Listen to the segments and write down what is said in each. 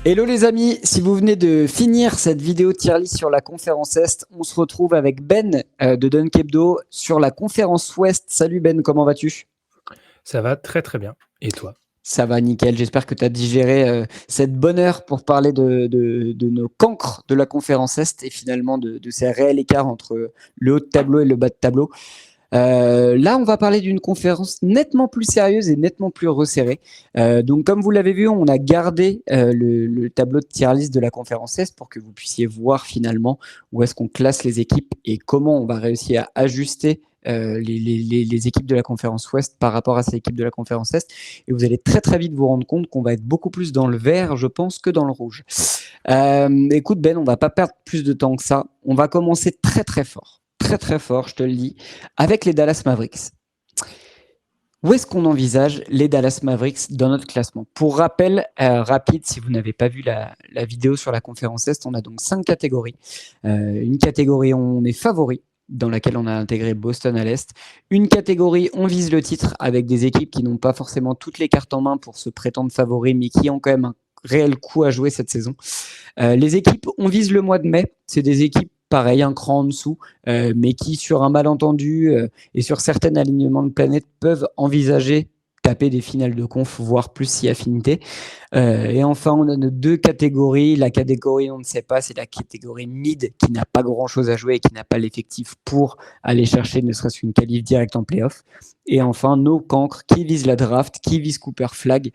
Hello les amis, si vous venez de finir cette vidéo tier list sur la conférence Est, on se retrouve avec Ben de Dunkebdo sur la conférence Ouest. Salut Ben, comment vas-tu? Ça va très très bien. Et toi? Ça va nickel, j'espère que tu as digéré cette bonne heure pour parler de nos cancres de la conférence Est et finalement de ces réels écarts entre le haut de tableau et le bas de tableau. Là, on va parler d'une conférence nettement plus sérieuse et nettement plus resserrée. Donc, comme vous l'avez vu, on a gardé le tableau de tier list de la conférence Est pour que vous puissiez voir finalement où est-ce qu'on classe les équipes et comment on va réussir à ajuster les équipes de la conférence Ouest par rapport à ces équipes de la conférence Est. Et vous allez très très vite vous rendre compte qu'on va être beaucoup plus dans le vert, je pense, que dans le rouge. Écoute Ben, on va pas perdre plus de temps que ça. On va commencer très très fort. Très très fort, je te le dis, avec les Dallas Mavericks. Où est-ce qu'on envisage les Dallas Mavericks dans notre classement? Pour rappel rapide, si vous n'avez pas vu la vidéo sur la conférence Est, on a donc 5 catégories. Une catégorie, on est favori, dans laquelle on a intégré Boston à l'Est. Une catégorie, on vise le titre, avec des équipes qui n'ont pas forcément toutes les cartes en main pour se prétendre favoris, mais qui ont quand même un réel coup à jouer cette saison. Les équipes, on vise le mois de mai. C'est des équipes pareil, un cran en dessous, mais qui, sur un malentendu et sur certains alignements de planètes, peuvent envisager taper des finales de conf, voire plus si affinité. Et enfin, on a nos deux catégories. La catégorie, on ne sait pas, c'est la catégorie mid qui n'a pas grand-chose à jouer et qui n'a pas l'effectif pour aller chercher ne serait-ce qu'une qualif directe en playoff. Et enfin, nos cancres qui visent la draft, qui visent Cooper Flag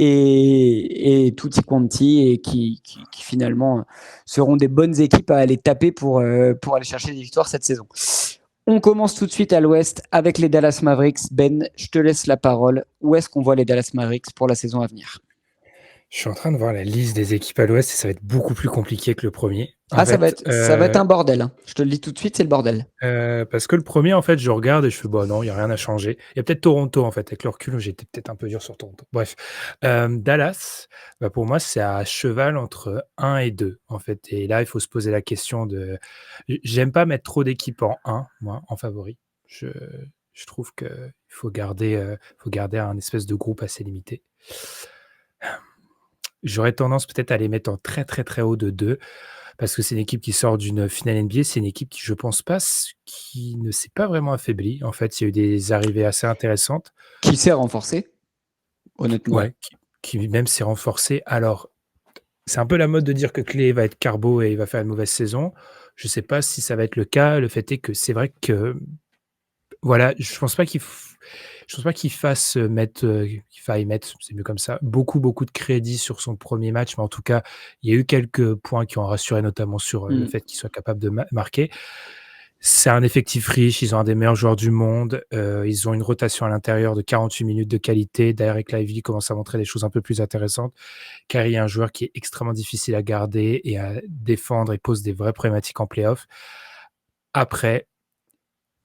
et tutti quanti et qui finalement seront des bonnes équipes à aller taper pour aller chercher des victoires cette saison. On commence tout de suite à l'Ouest avec les Dallas Mavericks. Ben, je te laisse la parole. Où est-ce qu'on voit les Dallas Mavericks pour la saison à venir? Je suis en train de voir la liste des équipes à l'Ouest et ça va être beaucoup plus compliqué que le premier. Ça va être un bordel. Hein. Je te le dis tout de suite, c'est le bordel. Parce que le premier, en fait, je regarde et je fais, bon, non, il n'y a rien à changer. Il y a peut-être Toronto, en fait. Avec le recul, j'étais peut-être un peu dur sur Toronto. Bref. Dallas, pour moi, c'est à cheval entre 1 et 2, en fait. Et là, il faut se poser la question de... J'aime pas mettre trop d'équipes en 1, moi, en favori. Je trouve qu'il faut garder un espèce de groupe assez limité. J'aurais tendance peut-être à les mettre en très, très, très haut de 2 parce que c'est une équipe qui sort d'une finale NBA. C'est une équipe qui, je pense pas, qui ne s'est pas vraiment affaiblie. En fait, il y a eu des arrivées assez intéressantes. Qui s'est renforcé, honnêtement. Ouais, qui même s'est renforcée. Alors, c'est un peu la mode de dire que Klay va être carbo et il va faire une mauvaise saison. Je sais pas si ça va être le cas. Le fait est que c'est vrai que voilà, je pense pas qu'il faille mettre, c'est mieux comme ça, beaucoup de crédit sur son premier match, mais en tout cas, il y a eu quelques points qui ont rassuré, notamment sur le fait qu'il soit capable de marquer. C'est un effectif riche, ils ont un des meilleurs joueurs du monde, ils ont une rotation à l'intérieur de 48 minutes de qualité. Derek Lively commence à montrer des choses un peu plus intéressantes. Kyrie est un joueur qui est extrêmement difficile à garder et à défendre et pose des vraies problématiques en play-off. Après,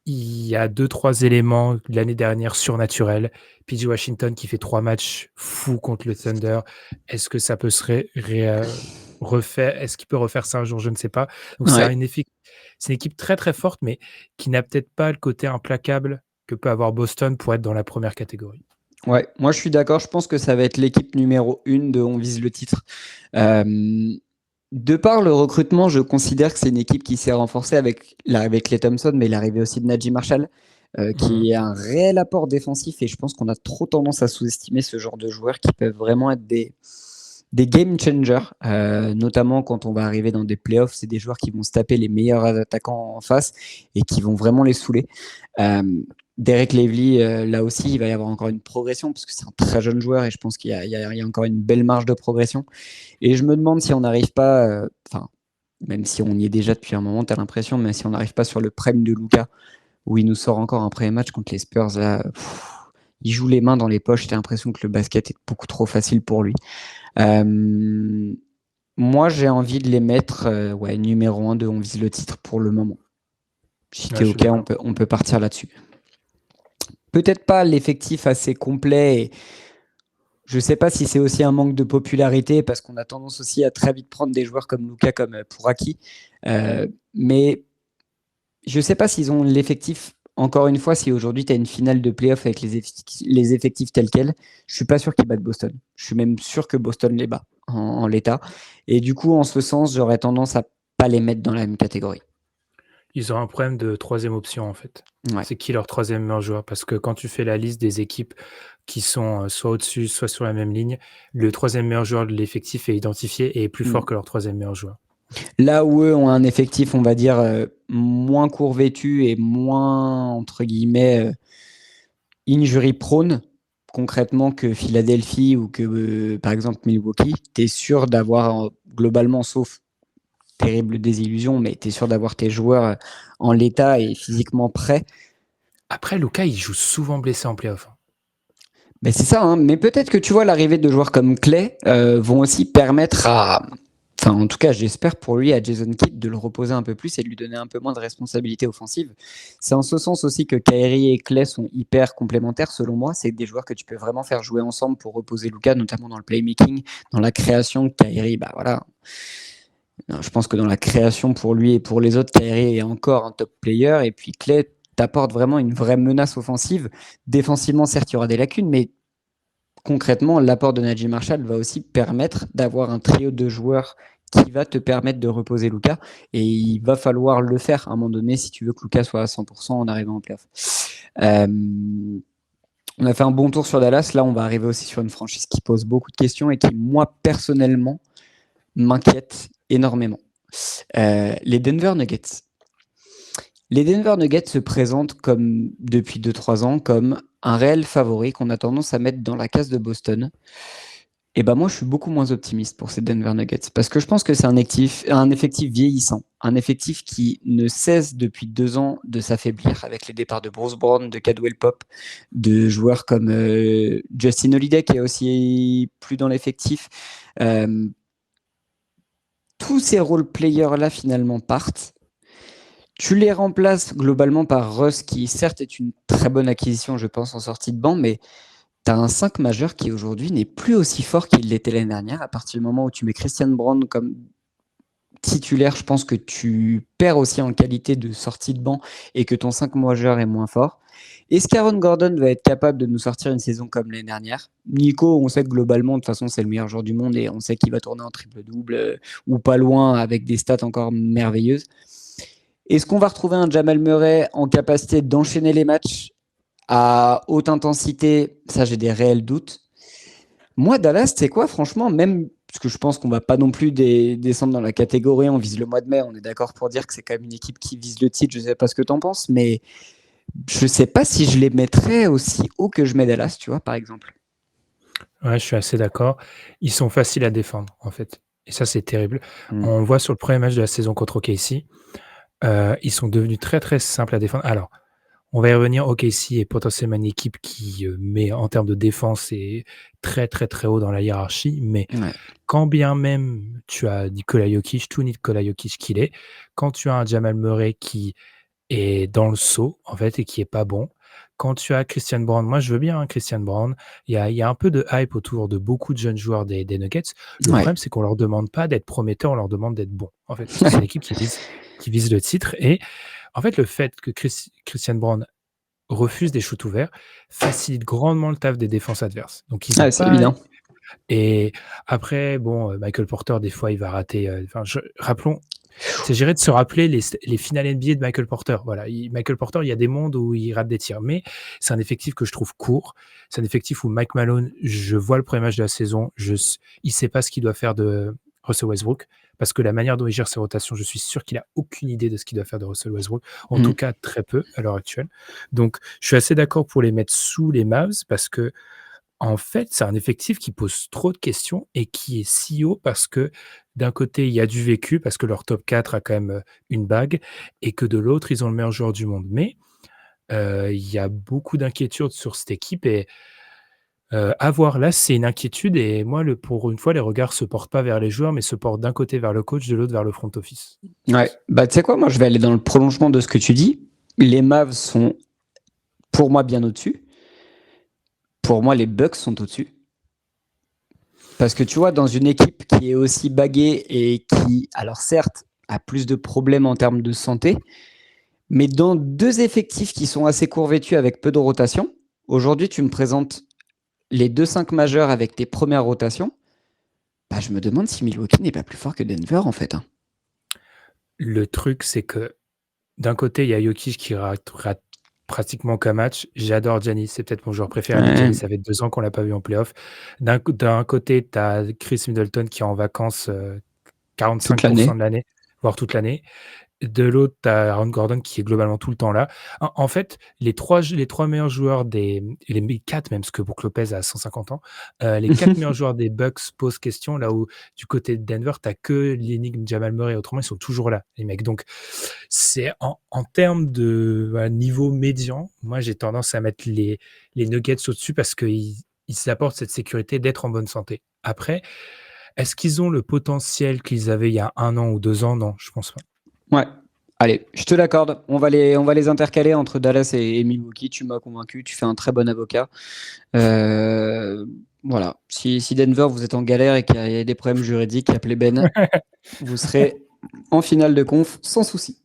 il y a 2-3 éléments de l'année dernière surnaturels. PJ Washington qui fait 3 matchs fous contre le Thunder. Est-ce que ça peut se refaire? Est-ce qu'il peut refaire ça un jour? Je ne sais pas. Donc c'est une équipe très, très forte, mais qui n'a peut-être pas le côté implacable que peut avoir Boston pour être dans la première catégorie. Ouais, moi je suis d'accord. Je pense que ça va être l'équipe numéro 1 de On vise le titre. De par le recrutement, je considère que c'est une équipe qui s'est renforcée avec l'arrivée de Klay Thompson, mais l'arrivée aussi de Najee Marshall, qui est un réel apport défensif. Et je pense qu'on a trop tendance à sous-estimer ce genre de joueurs qui peuvent vraiment être des game changers, notamment quand on va arriver dans des playoffs. C'est des joueurs qui vont se taper les meilleurs attaquants en face et qui vont vraiment les saouler. Derek Lively, là aussi, il va y avoir encore une progression parce que c'est un très jeune joueur et je pense qu'il y a encore une belle marge de progression. Et je me demande si on n'arrive pas, même si on y est déjà depuis un moment, tu as l'impression, mais si on n'arrive pas sur le prime de Luka, où il nous sort encore un premier match contre les Spurs, là, il joue les mains dans les poches, j'ai l'impression que le basket est beaucoup trop facile pour lui. Moi, j'ai envie de les mettre numéro 1 de On vise le titre pour le moment. Si tu es OK, on peut partir là-dessus. Peut-être pas l'effectif assez complet. Et je ne sais pas si c'est aussi un manque de popularité parce qu'on a tendance aussi à très vite prendre des joueurs comme Luka, comme Pouraki. Mais je ne sais pas s'ils ont l'effectif. Encore une fois, si aujourd'hui tu as une finale de playoff avec les effectifs tels quels, je ne suis pas sûr qu'ils battent Boston. Je suis même sûr que Boston les bat. en l'état. Et du coup, en ce sens, j'aurais tendance à pas les mettre dans la même catégorie. Ils ont un problème de troisième option, en fait. Ouais. C'est qui leur troisième meilleur joueur? Parce que quand tu fais la liste des équipes qui sont soit au-dessus, soit sur la même ligne, le troisième meilleur joueur de l'effectif est identifié et est plus fort que leur troisième meilleur joueur. Là où eux ont un effectif, on va dire, moins court vêtu et moins, entre guillemets, injury prone, concrètement, que Philadelphie ou que, par exemple, Milwaukee, tu es sûr d'avoir, globalement, sauf terrible désillusion, mais tu es sûr d'avoir tes joueurs en l'état et physiquement prêts. Après, Luka, il joue souvent blessé en playoff. Mais c'est ça, hein. Mais peut-être que tu vois, l'arrivée de joueurs comme Clay vont aussi permettre à. Enfin, en tout cas, j'espère pour lui, à Jason Kidd, de le reposer un peu plus et de lui donner un peu moins de responsabilité offensive. C'est en ce sens aussi que Kyrie et Clay sont hyper complémentaires, selon moi. C'est des joueurs que tu peux vraiment faire jouer ensemble pour reposer Luka, notamment dans le playmaking, dans la création. Kyrie, bah voilà. Non, je pense que dans la création pour lui et pour les autres, Kyrie est encore un top player. Et puis Clay t'apporte vraiment une vraie menace offensive. Défensivement, certes, il y aura des lacunes, mais concrètement, l'apport de Najee Marshall va aussi permettre d'avoir un trio de joueurs qui va te permettre de reposer Luka. Et il va falloir le faire à un moment donné si tu veux que Luka soit à 100% en arrivant en playoff. On a fait un bon tour sur Dallas. Là, on va arriver aussi sur une franchise qui pose beaucoup de questions et qui, moi, personnellement, m'inquiète énormément. Les Denver Nuggets. Les Denver Nuggets se présentent comme, depuis 2-3 ans, comme un réel favori qu'on a tendance à mettre dans la case de Boston. Et ben moi, je suis beaucoup moins optimiste pour ces Denver Nuggets parce que je pense que c'est un effectif vieillissant, un effectif qui ne cesse depuis 2 ans de s'affaiblir avec les départs de Bruce Brown, de Caldwell Pope, de joueurs comme Justin Holiday qui est aussi plus dans l'effectif. Tous ces role-players-là finalement partent. Tu les remplaces globalement par Russ, qui certes est une très bonne acquisition, je pense, en sortie de banc, mais tu as un 5 majeur qui aujourd'hui n'est plus aussi fort qu'il l'était l'année dernière. À partir du moment où tu mets Christian Brown comme titulaire, je pense que tu perds aussi en qualité de sortie de banc et que ton 5 majeur est moins fort. Est-ce qu'Aaron Gordon va être capable de nous sortir une saison comme l'année dernière? Nico, on sait que globalement, de toute façon, c'est le meilleur joueur du monde et on sait qu'il va tourner en triple-double ou pas loin avec des stats encore merveilleuses. Est-ce qu'on va retrouver un Jamal Murray en capacité d'enchaîner les matchs à haute intensité? Ça, j'ai des réels doutes. Moi, Dallas, c'est quoi, franchement, même parce que je pense qu'on va pas non plus descendre dans la catégorie, on vise le mois de mai, on est d'accord pour dire que c'est quand même une équipe qui vise le titre, je sais pas ce que tu en penses, mais je sais pas si je les mettrais aussi haut que je mets Dallas, tu vois, par exemple. Ouais, je suis assez d'accord. Ils sont faciles à défendre, en fait. Et ça, c'est terrible. On voit sur le premier match de la saison contre OKC, ils sont devenus très, très simples à défendre. Alors, on va y revenir. OKC est potentiellement une équipe qui, met en termes de défense, est très, très, très haut dans la hiérarchie. Mais quand bien même tu as Nikola Jokic, tout Nikola Jokic qu'il est, quand tu as un Jamal Murray qui est dans le seau, en fait, et qui est pas bon, quand tu as Christian Brown, moi je veux bien Christian Brown, il y a un peu de hype autour de beaucoup de jeunes joueurs des Nuggets. Le problème, c'est qu'on leur demande pas d'être prometteurs, on leur demande d'être bons. En fait, c'est une équipe qui vise le titre. Et en fait, le fait que Christian Brown refuse des shoots ouverts facilite grandement le taf des défenses adverses. Donc ils ont c'est pas. évident. Et après, bon, Michael Porter, des fois, il va rater. Rappelons, il s'agirait de se rappeler les finales NBA de Michael Porter. Voilà, Michael Porter, il y a des mondes où il rate des tirs, mais c'est un effectif que je trouve court. C'est un effectif où Mike Malone, je vois le premier match de la saison, il sait pas ce qu'il doit faire de Russell Westbrook, parce que la manière dont il gère ses rotations, je suis sûr qu'il a aucune idée de ce qu'il doit faire de Russell Westbrook, en tout cas très peu à l'heure actuelle. Donc, je suis assez d'accord pour les mettre sous les Mavs, parce que en fait, c'est un effectif qui pose trop de questions et qui est si haut parce que d'un côté, il y a du vécu, parce que leur top 4 a quand même une bague, et que de l'autre, ils ont le meilleur joueur du monde. Mais il y a beaucoup d'inquiétudes sur cette équipe et à voir là, c'est une inquiétude. Et moi, pour une fois, les regards se portent pas vers les joueurs, mais se portent d'un côté vers le coach, de l'autre vers le front office. Ouais, bah tu sais quoi, moi je vais aller dans le prolongement de ce que tu dis. Les Mavs sont pour moi bien au-dessus. Pour moi, les Bucks sont au-dessus. Parce que tu vois, dans une équipe qui est aussi baguée et qui, alors certes, a plus de problèmes en termes de santé, mais dans 2 effectifs qui sont assez court-vêtus avec peu de rotation, aujourd'hui, tu me présentes les 2 5 majeurs avec tes premières rotations. Bah, je me demande si Milwaukee n'est pas plus fort que Denver, en fait, hein. Le truc, c'est que d'un côté, il y a Jokic qui rate pratiquement qu'un match. J'adore Giannis, c'est peut-être mon joueur préféré, mais Ouais, Giannis, ça fait 2 ans qu'on l'a pas vu en playoff. D'un côté, tu as Chris Middleton qui est en vacances, toute 45 l'année. de l'année, voire toute l'année. De l'autre, tu as Aaron Gordon qui est globalement tout le temps là. En fait, les 3 meilleurs joueurs les 4 même, parce que Brook Lopez a 150 ans, les 4 meilleurs joueurs des Bucks posent question, là où du côté de Denver, tu as que l'énigme Jamal Murray, autrement ils sont toujours là, les mecs. Donc c'est en termes de niveau médian, moi j'ai tendance à mettre les Nuggets au-dessus parce qu'ils apportent cette sécurité d'être en bonne santé. Après, est-ce qu'ils ont le potentiel qu'ils avaient il y a 1 an ou 2 ans? Non, je pense pas. Ouais. Allez, je te l'accorde. On va les intercaler entre Dallas et Milwaukee. Tu m'as convaincu. Tu fais un très bon avocat. Voilà. Si Denver, vous êtes en galère et qu'il y a des problèmes juridiques, appelez Ben. Vous serez en finale de conf sans souci.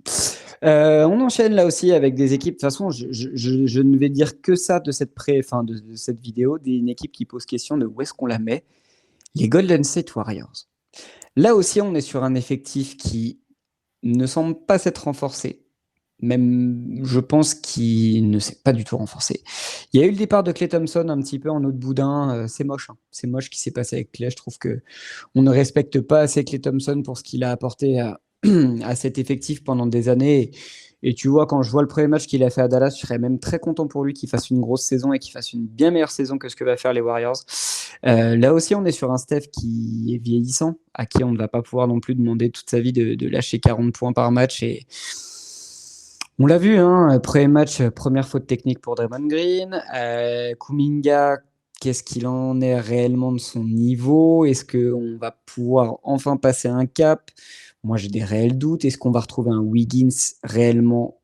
On enchaîne là aussi avec des équipes. De toute façon, je ne vais dire que ça de de cette vidéo, d'une équipe qui pose question de où est-ce qu'on la met. Les Golden State Warriors. Là aussi, on est sur un effectif qui ne semble pas s'être renforcé. Même, je pense qu'il ne s'est pas du tout renforcé. Il y a eu le départ de Klay Thompson un petit peu en eau de boudin. C'est moche, hein. C'est moche ce qui s'est passé avec Klay. Je trouve que on ne respecte pas assez Klay Thompson pour ce qu'il a apporté à cet effectif pendant des années. Et tu vois, quand je vois le premier match qu'il a fait à Dallas, je serais même très content pour lui qu'il fasse une grosse saison et qu'il fasse une bien meilleure saison que ce que va faire les Warriors. Là aussi, on est sur un Steph qui est vieillissant, à qui on ne va pas pouvoir non plus demander toute sa vie de lâcher 40 points par match. Et on l'a vu, hein, premier match, première faute technique pour Draymond Green. Kuminga, qu'est-ce qu'il en est réellement de son niveau? Est-ce qu'on va pouvoir enfin passer un cap? Moi, j'ai des réels doutes. Est-ce qu'on va retrouver un Wiggins réellement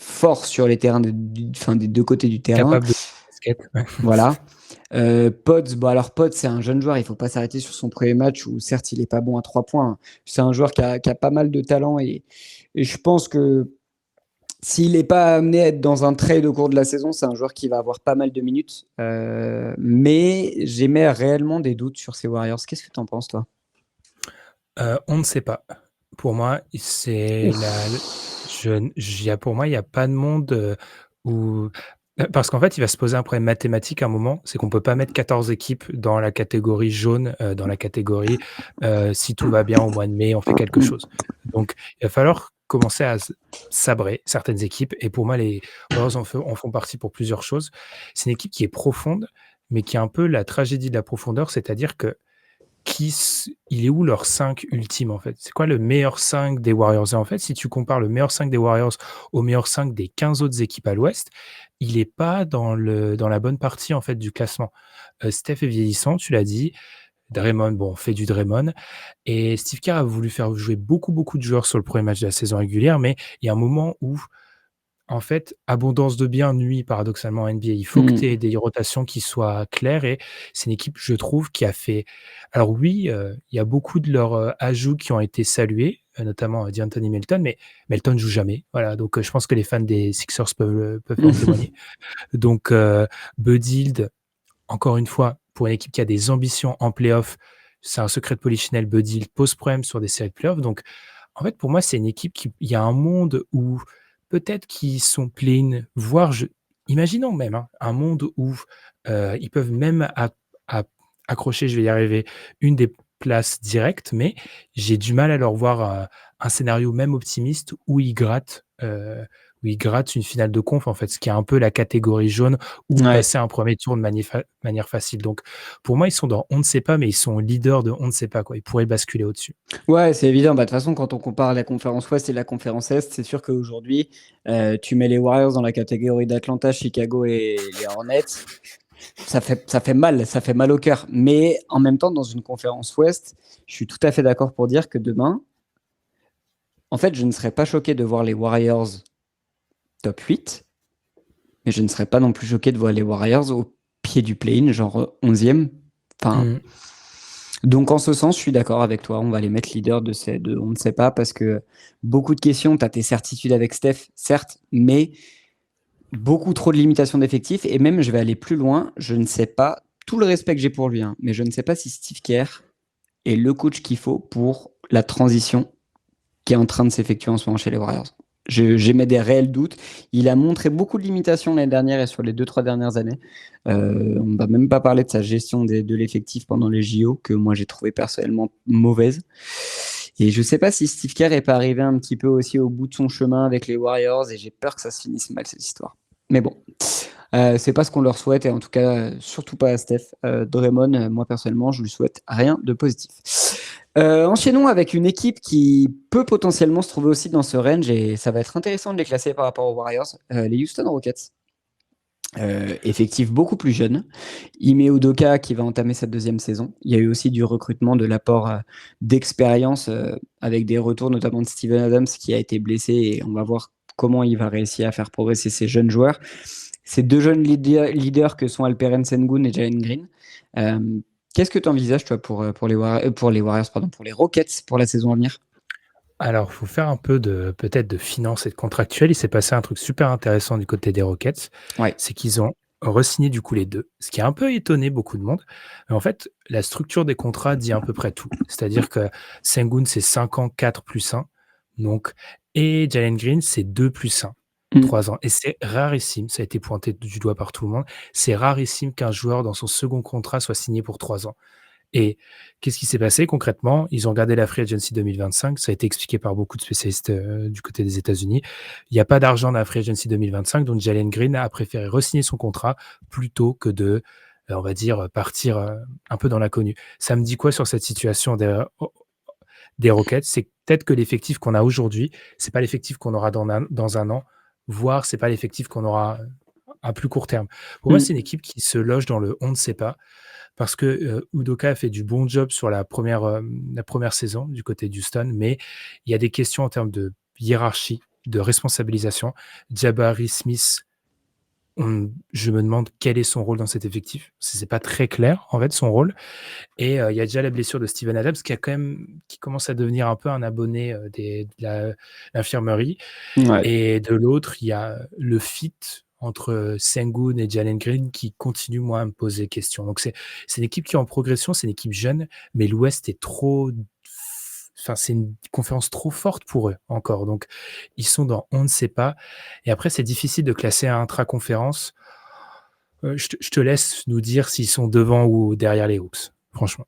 fort sur les terrains des deux côtés du terrain? Capable de basket, ouais. Voilà. Pods, bon alors Pods, c'est un jeune joueur, il ne faut pas s'arrêter sur son premier match où certes il n'est pas bon à 3 points, hein. C'est un joueur qui a pas mal de talent et je pense que s'il n'est pas amené à être dans un trade au cours de la saison, c'est un joueur qui va avoir pas mal de minutes. Mais j'émets réellement des doutes sur ces Warriors. Qu'est-ce que tu en penses, toi? On ne sait pas. Pour moi, c'est la pour moi, il y a pas de monde, où parce qu'en fait, il va se poser un problème mathématique à un moment, c'est qu'on peut pas mettre 14 équipes dans la catégorie jaune, dans la catégorie, si tout va bien au mois de mai, on fait quelque chose. Donc il va falloir commencer à sabrer certaines équipes et pour moi, les Warriors en font partie pour plusieurs choses. C'est une équipe qui est profonde, mais qui est un peu la tragédie de la profondeur, c'est-à-dire que il est où leur 5 ultime en fait? C'est quoi le meilleur 5 des Warriors? Et en fait, si tu compares le meilleur 5 des Warriors au meilleur 5 des 15 autres équipes à l'Ouest, il est pas dans la bonne partie en fait du classement. Steph est vieillissant, tu l'as dit. Draymond, bon, fait du Draymond et Steve Kerr a voulu faire jouer beaucoup, beaucoup de joueurs sur le premier match de la saison régulière, mais il y a un moment où en fait, abondance de biens nuit paradoxalement à NBA. Il faut que tu aies des rotations qui soient claires et c'est une équipe, je trouve, qui a fait alors oui, il y a beaucoup de leurs, ajouts qui ont été salués, notamment, d'Anthony Melton, mais Melton joue jamais. Voilà, donc je pense que les fans des Sixers peuvent en témoigner. Donc Buddy Hield, encore une fois, pour une équipe qui a des ambitions en play-off, c'est un secret de polichinelle, Buddy Hield pose problème sur des séries de play-off. Donc en fait, pour moi, c'est une équipe qui il y a un monde où peut-être qu'ils sont play-in, voire imaginons même, hein, un monde où, ils peuvent même accrocher, je vais y arriver, une des places directes, mais j'ai du mal à leur voir, un scénario même optimiste où ils grattent une finale de conf, en fait, ce qui est un peu la catégorie jaune ou Ouais. passer un premier tour de manière facile. Donc pour moi, ils sont dans on ne sait pas, mais ils sont leaders de on ne sait pas, quoi. Ils pourraient basculer au-dessus. Ouais, c'est évident. Bah, de toute façon, quand on compare la conférence Ouest et la conférence Est, c'est sûr qu'aujourd'hui, tu mets les Warriors dans la catégorie d'Atlanta, Chicago et les Hornets. Ça fait mal au cœur. Mais en même temps, dans une conférence Ouest, je suis tout à fait d'accord pour dire que demain, en fait, je ne serais pas choqué de voir les Warriors top 8, mais je ne serais pas non plus choqué de voir les Warriors au pied du play-in, genre 11e. Enfin, Mmh. donc en ce sens, je suis d'accord avec toi. On va les mettre leaders on ne sait pas parce que beaucoup de questions. Tu as tes certitudes avec Steph, certes, mais beaucoup trop de limitations d'effectifs. Et même, je vais aller plus loin. Je ne sais pas, tout le respect que j'ai pour lui, hein, mais je ne sais pas si Steve Kerr est le coach qu'il faut pour la transition qui est en train de s'effectuer en ce moment chez les Warriors. J'émets des réels doutes. Il a montré beaucoup de limitations l'année dernière et sur les 2-3 dernières années. On ne va même pas parler de sa gestion de l'effectif pendant les JO, que moi j'ai trouvé personnellement mauvaise. Et je ne sais pas si Steve Kerr n'est pas arrivé un petit peu aussi au bout de son chemin avec les Warriors, et j'ai peur que ça se finisse mal cette histoire. Mais bon, c'est pas ce qu'on leur souhaite, et en tout cas, surtout pas à Steph. Draymond, moi personnellement, je lui souhaite rien de positif. Enchaînons avec une équipe qui peut potentiellement se trouver aussi dans ce range, et ça va être intéressant de les classer par rapport aux Warriors, les Houston Rockets. Effectif beaucoup plus jeune. Ime Udoka qui va entamer sa deuxième saison. Il y a eu aussi du recrutement, de l'apport d'expérience avec des retours notamment de Steven Adams qui a été blessé, et on va voir comment il va réussir à faire progresser ces jeunes joueurs. Ces deux jeunes leaders que sont Alperen Sengun et Jalen Green. Qu'est-ce que tu envisages, toi, pour les Warriors, pour les Rockets, pour la saison à venir? Alors, il faut faire un peu peut-être de finance et de contractuel. Il s'est passé un truc super intéressant du côté des Rockets. Ouais. C'est qu'ils ont re-signé du coup les deux, ce qui a un peu étonné beaucoup de monde. Mais en fait, la structure des contrats dit à peu près tout. C'est-à-dire que Sengun, c'est 5 ans, 4 plus 1. Donc, et Jalen Green, c'est 2 plus 1. 3 ans. Et c'est rarissime, ça a été pointé du doigt par tout le monde, c'est rarissime qu'un joueur dans son second contrat soit signé pour 3 ans. Et qu'est-ce qui s'est passé concrètement? Ils ont gardé la free agency 2025, ça a été expliqué par beaucoup de spécialistes du côté des États-Unis. Il n'y a pas d'argent dans la free agency 2025, donc Jalen Green a préféré re-signer son contrat plutôt que de, on va dire, partir un peu dans l'inconnu. Ça me dit quoi sur cette situation des Rockets? C'est peut-être que l'effectif qu'on a aujourd'hui, c'est pas l'effectif qu'on aura dans un an, voire c'est pas l'effectif qu'on aura à plus court terme. Pour moi, c'est une équipe qui se loge dans le on ne sait pas, parce que Udoka a fait du bon job sur la première saison du côté d'Houston, mais il y a des questions en termes de hiérarchie, de responsabilisation. Jabari Smith, je me demande quel est son rôle dans cet effectif. C'est pas très clair, en fait, son rôle. Et il y a déjà la blessure de Steven Adams qui commence à devenir un peu un abonné de l'infirmerie. Ouais. Et de l'autre, il y a le fit entre Sengun et Jalen Green qui continue, moi, à me poser question. Donc, c'est une équipe qui est en progression, c'est une équipe jeune, mais l'Ouest est trop... Enfin, c'est une conférence trop forte pour eux encore. Donc, ils sont dans on ne sait pas. Et après, c'est difficile de classer un intra-conférence. Je te laisse nous dire s'ils sont devant ou derrière les Hawks, franchement.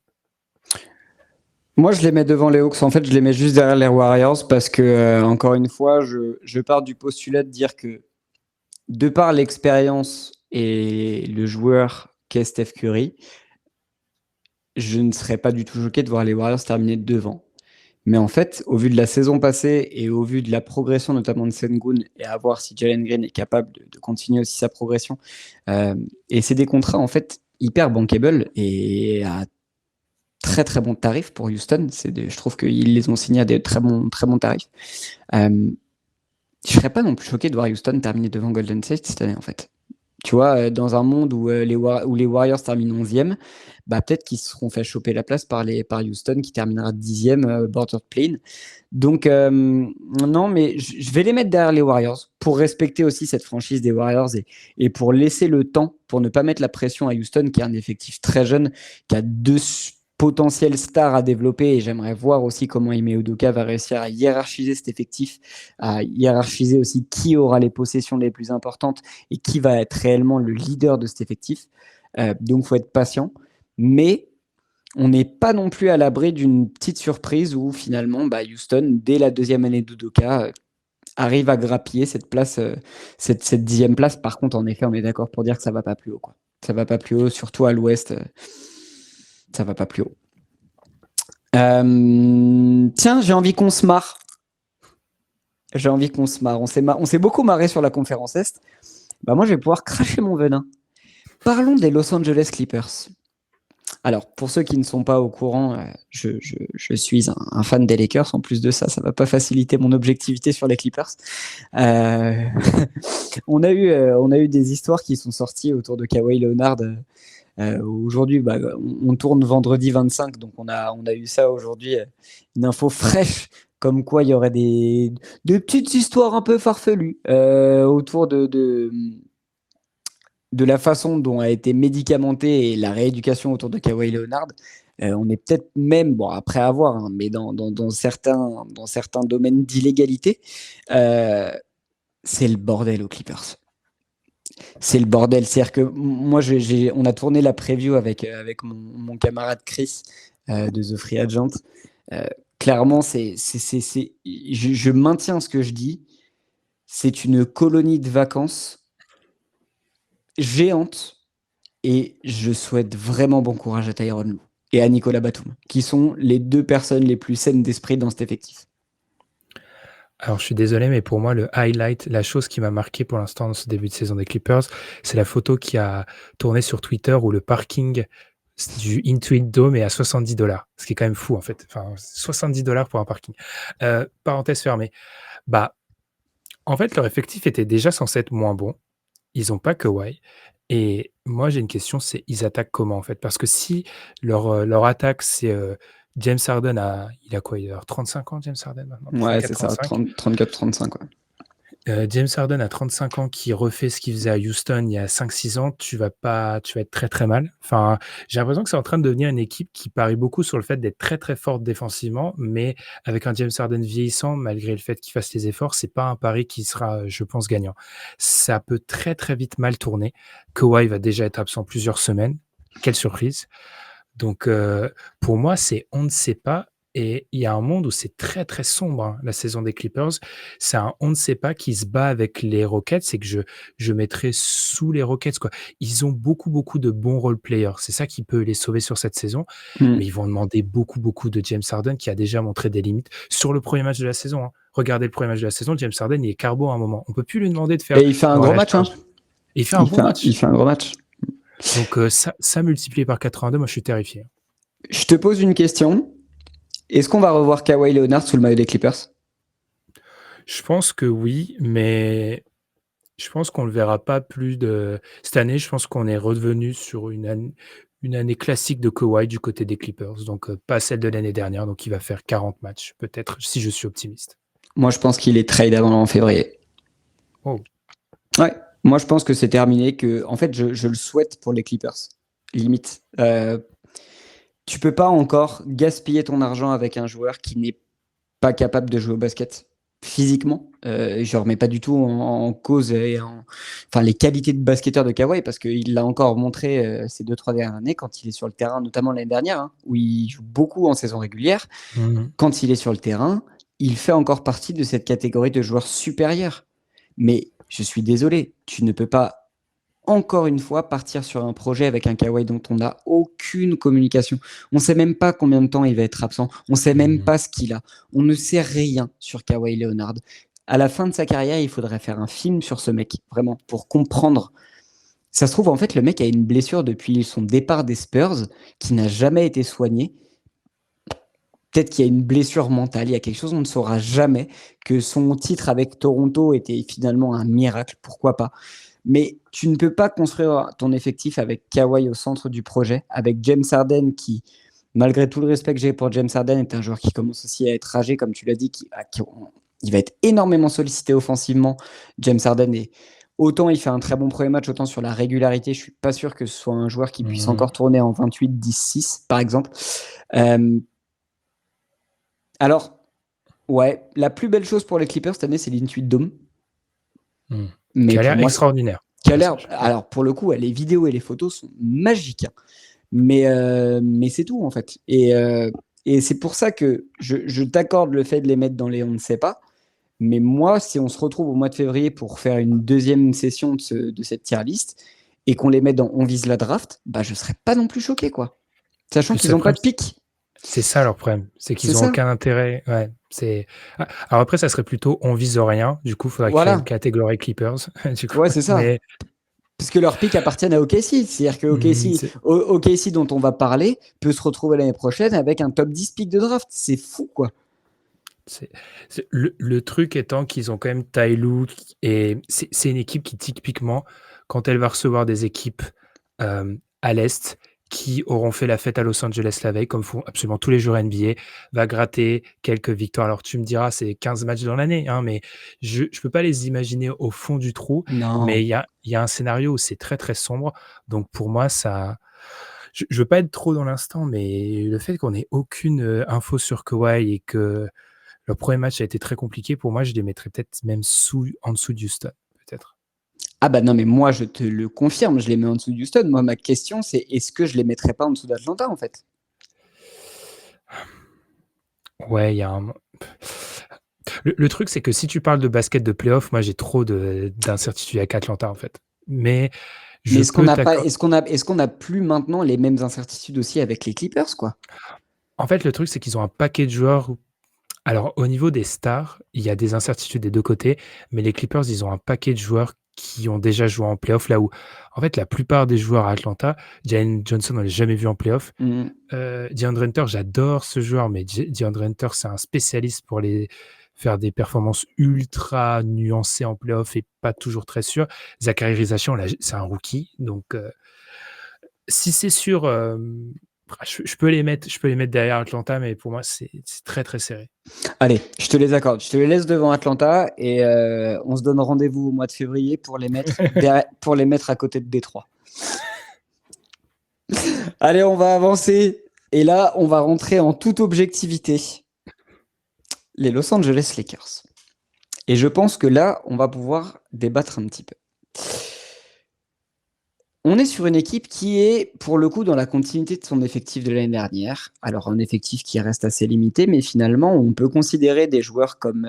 Moi, je les mets devant les Hawks. En fait, je les mets juste derrière les Warriors parce que, encore une fois, je pars du postulat de dire que, de par l'expérience et le joueur qu'est Steph Curry, je ne serais pas du tout choqué de voir les Warriors terminer devant. Mais en fait, au vu de la saison passée et au vu de la progression notamment de Sengun, et à voir si Jalen Green est capable de continuer aussi sa progression, et c'est des contrats en fait hyper bankable et à très très bons tarifs pour Houston. Je trouve qu'ils les ont signés à des très bons tarifs. Je serais pas non plus choqué de voir Houston terminer devant Golden State cette année en fait. Tu vois, dans un monde où les Warriors terminent 11e, bah, peut-être qu'ils se seront fait choper la place par Houston qui terminera 10e, border plane. Donc, non, mais je vais les mettre derrière les Warriors pour respecter aussi cette franchise des Warriors et pour laisser le temps, pour ne pas mettre la pression à Houston qui a un effectif très jeune, qui a deux potentiels stars à développer, et j'aimerais voir aussi comment Ime Udoka va réussir à hiérarchiser cet effectif, à hiérarchiser aussi qui aura les possessions les plus importantes et qui va être réellement le leader de cet effectif. Donc, il faut être patient. Mais on n'est pas non plus à l'abri d'une petite surprise où finalement, Houston, dès la deuxième année d'Udoka, arrive à grappiller cette place, cette 10e place. Par contre, en effet, on est d'accord pour dire que ça ne va pas plus haut, quoi. Ça ne va pas plus haut, surtout à l'ouest. Ça ne va pas plus haut. Tiens, j'ai envie qu'on se marre. On s'est beaucoup marré sur la conférence Est. Moi, je vais pouvoir cracher mon venin. Parlons des Los Angeles Clippers. Alors, pour ceux qui ne sont pas au courant, je suis un fan des Lakers. En plus de ça, ça ne va pas faciliter mon objectivité sur les Clippers. On a eu des histoires qui sont sorties autour de Kawhi Leonard. Aujourd'hui, on tourne vendredi 25, donc on a eu ça aujourd'hui, une info fraîche, comme quoi il y aurait des petites histoires un peu farfelues autour de la façon dont a été médicamentée et la rééducation autour de Kawhi Leonard. On est peut-être même, bon après à voir, hein, mais dans certains domaines d'illégalité, c'est le bordel aux Clippers. C'est le bordel. C'est-à-dire que moi, on a tourné la preview avec mon camarade Chris de The Free Agent. Clairement, je maintiens ce que je dis. C'est une colonie de vacances géante et je souhaite vraiment bon courage à Tyronn Lue et à Nicolas Batum, qui sont les deux personnes les plus saines d'esprit dans cet effectif. Alors, je suis désolé, mais pour moi, le highlight, la chose qui m'a marqué pour l'instant dans ce début de saison des Clippers, c'est la photo qui a tourné sur Twitter où le parking du Intuit Dome est à $70, ce qui est quand même fou en fait. Enfin, $70 pour un parking. Parenthèse fermée. Bah, en fait, leur effectif était déjà censé être moins bon. Ils n'ont pas Kawhi. Et moi, j'ai une question, c'est ils attaquent comment en fait? Parce que si leur attaque, c'est James Harden il a quoi? Il a 35 ans, James Harden maintenant? Ouais, c'est ça, 34-35. 34-35. Ouais. James Harden a 35 ans qui refait ce qu'il faisait à Houston il y a 5-6 ans, tu vas être très très mal. Enfin, j'ai l'impression que c'est en train de devenir une équipe qui parie beaucoup sur le fait d'être très très forte défensivement, mais avec un James Harden vieillissant, malgré le fait qu'il fasse les efforts, c'est pas un pari qui sera, je pense, gagnant. Ça peut très très vite mal tourner. Kawhi va déjà être absent plusieurs semaines. Quelle surprise! Donc, pour moi, c'est on ne sait pas et il y a un monde où c'est très, très sombre, hein, la saison des Clippers. C'est un on ne sait pas qui se bat avec les Rockets et que je mettrais sous les Rockets, quoi. Ils ont beaucoup, beaucoup de bons role players. C'est ça qui peut les sauver sur cette saison, mais ils vont demander beaucoup, beaucoup de James Harden qui a déjà montré des limites sur le premier match de la saison, hein. Regardez le premier match de la saison, James Harden, il est carbo à un moment. On peut plus lui demander de faire Et il fait un gros match, hein. Et il fait un bon match. Il fait un gros match. Donc, ça multiplié par 82, moi je suis terrifié. Je te pose une question. Est-ce qu'on va revoir Kawhi Leonard sous le maillot des Clippers? Je pense que oui, mais je pense qu'on le verra pas plus de cette année. Je pense qu'on est revenu sur une année classique de Kawhi du côté des Clippers, donc pas celle de l'année dernière. Donc il va faire 40 matchs, peut-être, si je suis optimiste. Moi, je pense qu'il est tradable en février. Oh. Ouais. Moi, je pense que c'est terminé. En fait, je le souhaite pour les Clippers. Limite. Tu peux pas encore gaspiller ton argent avec un joueur qui n'est pas capable de jouer au basket physiquement. Je remets pas du tout en cause les qualités de basketteur de Kawhi parce qu'il l'a encore montré ces 2-3 dernières années quand il est sur le terrain, notamment l'année dernière, hein, où il joue beaucoup en saison régulière. Quand il est sur le terrain, il fait encore partie de cette catégorie de joueurs supérieurs. Mais je suis désolé, tu ne peux pas encore une fois partir sur un projet avec un Kawhi dont on n'a aucune communication. On ne sait même pas combien de temps il va être absent. On ne sait même pas ce qu'il a. On ne sait rien sur Kawhi Leonard. À la fin de sa carrière, il faudrait faire un film sur ce mec, vraiment, pour comprendre. Ça se trouve, en fait, le mec a une blessure depuis son départ des Spurs qui n'a jamais été soignée. Peut-être qu'il y a une blessure mentale, il y a quelque chose, on ne saura jamais, que son titre avec Toronto était finalement un miracle, pourquoi pas. Mais tu ne peux pas construire ton effectif avec Kawhi au centre du projet, avec James Harden qui, malgré tout le respect que j'ai pour James Harden, est un joueur qui commence aussi à être âgé, comme tu l'as dit, il va être énormément sollicité offensivement. James Harden est autant il fait un très bon premier match, autant sur la régularité, je suis pas sûr que ce soit un joueur qui puisse encore tourner en 28-10-6, par exemple. Alors, ouais, la plus belle chose pour les Clippers cette année, c'est l'Intuit Dome. Mais qui a l'air extraordinaire. Alors, pour le coup, les vidéos et les photos sont magiques. Hein. Mais c'est tout, en fait. Et c'est pour ça que je t'accorde le fait de les mettre dans les on ne sait pas. Mais moi, si on se retrouve au mois de février pour faire une deuxième session de cette tier list et qu'on les met dans on vise la draft, bah, je ne serais pas non plus choqué, quoi. Sachant qu'ils n'ont pas de pic. C'est ça leur problème, c'est qu'ils n'ont aucun intérêt. Ouais, alors après, ça serait plutôt on vise rien. Du coup, il faudrait créer une catégorie Clippers. Du coup, ouais, c'est ça. Mais... Parce que leurs pics appartiennent à OKC. C'est-à-dire que OKC dont on va parler peut se retrouver l'année prochaine avec un top 10 pick de draft. C'est fou, quoi. Le truc étant qu'ils ont quand même Ty Lue et c'est une équipe qui, typiquement, quand elle va recevoir des équipes à l'Est, qui auront fait la fête à Los Angeles la veille, comme font absolument tous les joueurs NBA, va gratter quelques victoires. Alors tu me diras, c'est 15 matchs dans l'année, hein, mais je ne peux pas les imaginer au fond du trou. Non. Mais il y a un scénario où c'est très très sombre. Donc pour moi, je veux pas être trop dans l'instant, mais le fait qu'on ait aucune, info sur Kawhi et que leur premier match a été très compliqué, pour moi, je les mettrais peut-être même en dessous d'Houston, peut-être. Ah bah non, mais moi, je te le confirme, je les mets en dessous de Houston. Moi, ma question, c'est est-ce que je les mettrais pas en dessous d'Atlanta, en fait? Ouais, il y a un le truc, c'est que si tu parles de basket de playoff, moi, j'ai trop d'incertitudes avec Atlanta, en fait. Mais Mais je peux t'accor est-ce qu'on a plus maintenant les mêmes incertitudes aussi avec les Clippers, quoi? en fait, le truc, c'est qu'ils ont un paquet de joueurs. Alors, au niveau des stars, il y a des incertitudes des 2 côtés, mais les Clippers, ils ont un paquet de joueurs qui ont déjà joué en playoff, là où, en fait, la plupart des joueurs à Atlanta, Jalen Johnson, on l'a jamais vu en playoff. Mmh. DeAndre Hunter, j'adore ce joueur, mais DeAndre Hunter, c'est un spécialiste pour faire des performances ultra nuancées en playoff et pas toujours très sûr. Zachary Rization, là, c'est un rookie, donc si c'est sûr, je peux les mettre derrière Atlanta, mais pour moi, c'est très, très serré. Allez, je te les accorde. Je te les laisse devant Atlanta et on se donne rendez-vous au mois de février pour les mettre pour les mettre à côté de Détroit. Allez, on va avancer et là, on va rentrer en toute objectivité. Les Los Angeles Lakers. Et je pense que là, on va pouvoir débattre un petit peu. On est sur une équipe qui est, pour le coup, dans la continuité de son effectif de l'année dernière. Alors, un effectif qui reste assez limité, mais finalement, on peut considérer des joueurs comme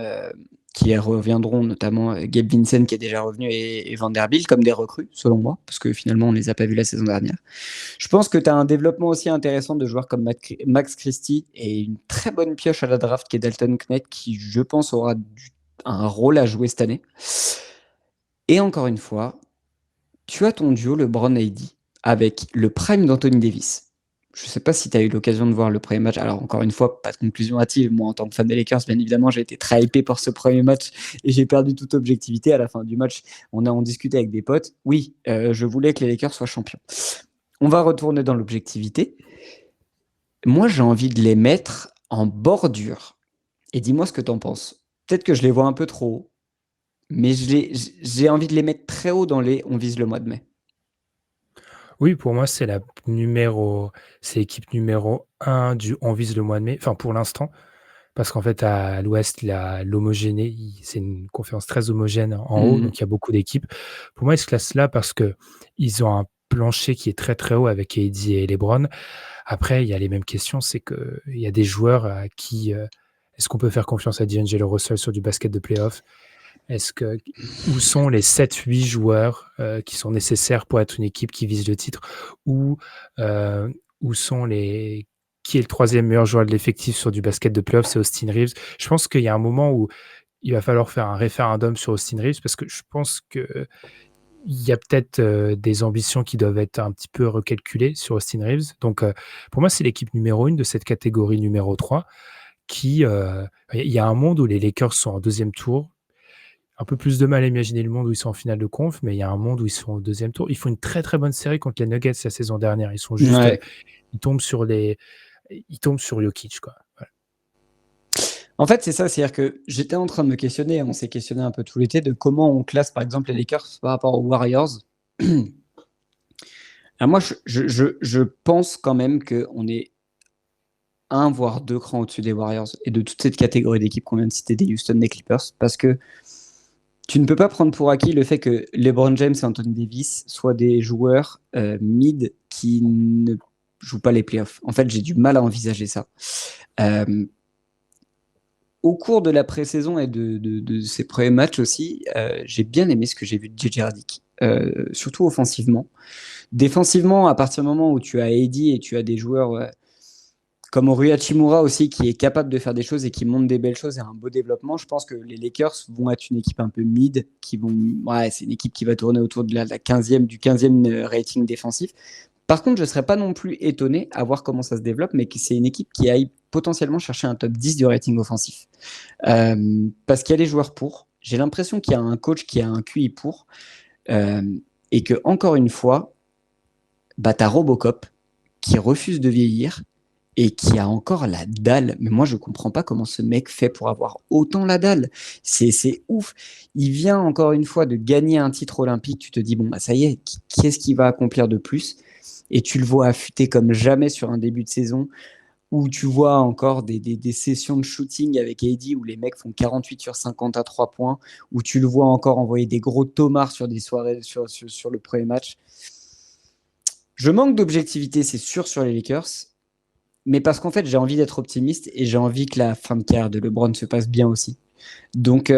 qui reviendront, notamment Gabe Vincent qui est déjà revenu et Vanderbilt comme des recrues, selon moi, parce que finalement, on ne les a pas vus la saison dernière. Je pense que tu as un développement aussi intéressant de joueurs comme Max Christie et une très bonne pioche à la draft qui est Dalton Knecht, qui, je pense, aura un rôle à jouer cette année. Et encore une fois, tu as ton duo LeBron-AD avec le prime d'Anthony Davis. Je ne sais pas si tu as eu l'occasion de voir le premier match. Alors, encore une fois, pas de conclusion hâtive. Moi, en tant que fan des Lakers, bien évidemment, j'ai été très hypé pour ce premier match et j'ai perdu toute objectivité. À la fin du match, on a en discuté avec des potes. Oui, je voulais que les Lakers soient champions. On va retourner dans l'objectivité. Moi, j'ai envie de les mettre en bordure. Et dis-moi ce que tu en penses. Peut-être que je les vois un peu trop haut, mais j'ai envie de les mettre très haut dans les on vise le mois de mai. Oui, pour moi, c'est l'équipe numéro 1 du on vise le mois de mai, enfin pour l'instant, parce qu'en fait à l'ouest, c'est une conférence très homogène en haut, Mmh. donc il y a beaucoup d'équipes. Pour moi, ils se classent là parce qu'ils ont un plancher qui est très, très haut avec AD et LeBron. Après, il y a les mêmes questions, c'est qu'il y a des joueurs à qui, est-ce qu'on peut faire confiance à D'Angelo Russell sur du basket de playoff? Où sont les 7-8 joueurs qui sont nécessaires pour être une équipe qui vise le titre? Ou où sont qui est le troisième meilleur joueur de l'effectif sur du basket de playoff? C'est Austin Reeves. Je pense qu'il y a un moment où il va falloir faire un référendum sur Austin Reeves parce que je pense qu'il y a peut-être des ambitions qui doivent être un petit peu recalculées sur Austin Reeves. Donc pour moi, c'est l'équipe numéro 1 de cette catégorie numéro 3 il y a un monde où les Lakers sont en deuxième tour. Un peu plus de mal à imaginer le monde où ils sont en finale de conf, mais il y a un monde où ils sont au deuxième tour. Ils font une très, très bonne série contre les Nuggets la saison dernière. Ils sont juste, Ouais. ils tombent sur Jokic, quoi. Voilà. En fait, c'est ça, c'est-à-dire que j'étais en train de me questionner, on s'est questionné un peu tout l'été, de comment on classe par exemple les Lakers par rapport aux Warriors. Alors moi, je pense quand même qu'on est un voire deux crans au-dessus des Warriors et de toute cette catégorie d'équipes qu'on vient de citer, des Houston, des Clippers, parce que tu ne peux pas prendre pour acquis le fait que LeBron James et Anthony Davis soient des joueurs mid qui ne jouent pas les playoffs. En fait, j'ai du mal à envisager ça. Au cours de la pré-saison et de ces premiers matchs aussi, j'ai bien aimé ce que j'ai vu de JJ Redick, surtout offensivement. Défensivement, à partir du moment où tu as Eddie et tu as des joueurs comme Rui Hachimura aussi qui est capable de faire des choses et qui montre des belles choses et un beau développement, je pense que les Lakers vont être une équipe un peu mid, c'est une équipe qui va tourner autour de la 15e, du 15e rating défensif. Par contre, je ne serais pas non plus étonné à voir comment ça se développe, mais que c'est une équipe qui aille potentiellement chercher un top 10 du rating offensif. Parce qu'il y a les joueurs pour. J'ai l'impression qu'il y a un coach qui a un QI pour. Et que, encore une fois, tu as Robocop qui refuse de vieillir et qui a encore la dalle. Mais moi, je ne comprends pas comment ce mec fait pour avoir autant la dalle. C'est ouf. Il vient encore une fois de gagner un titre olympique. Tu te dis, bon, bah ça y est, qu'est-ce qu'il va accomplir de plus ? et tu le vois affûté comme jamais sur un début de saison, où tu vois encore des sessions de shooting avec AD où les mecs font 48 sur 50 à 3 points, où tu le vois encore envoyer des gros tomards sur des soirées sur le premier match. Je manque d'objectivité, c'est sûr, sur les Lakers, mais parce qu'en fait, j'ai envie d'être optimiste et j'ai envie que la fin de carrière de LeBron se passe bien aussi. Donc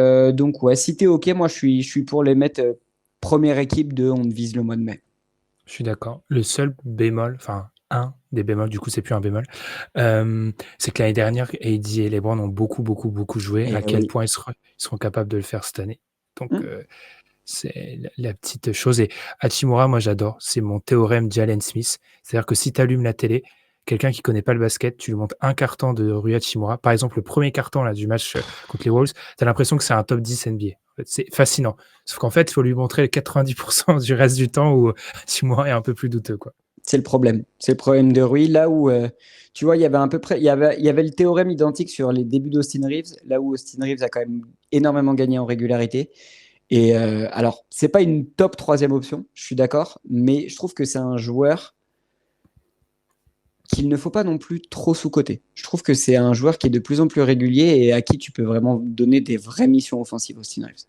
ouais, si t'es OK, moi, je suis pour les mettre première équipe de on vise le mois de mai. Je suis d'accord. Le seul bémol, enfin un des bémols, du coup c'est plus un bémol, c'est que l'année dernière, AD et LeBron ont beaucoup joué. Et À quel oui. point ils seront capables de le faire cette année? Donc Hum, c'est la petite chose. Et Hachimura, moi j'adore, c'est mon théorème Jalen Smith. C'est-à-dire que si tu allumes la télé, quelqu'un qui connaît pas le basket, tu lui montres un carton de Rui Hachimura, par exemple le premier carton là, du match contre les Wolves, tu as l'impression que c'est un top 10 NBA. En fait, c'est fascinant. Sauf qu'en fait, il faut lui montrer les 90% du reste du temps où Hachimura est un peu plus douteux, quoi. c'est le problème. C'est le problème de Rui. Là où, tu vois, il y avait à peu près, il y avait le théorème identique sur les débuts d'Austin Reeves, là où Austin Reeves a quand même énormément gagné en régularité. Et alors, c'est pas une top troisième option, je suis d'accord, mais je trouve que c'est un joueur qu'il ne faut pas non plus trop sous-coter. Je trouve que c'est un joueur qui est de plus en plus régulier et à qui tu peux vraiment donner des vraies missions offensives, Austin Reeves.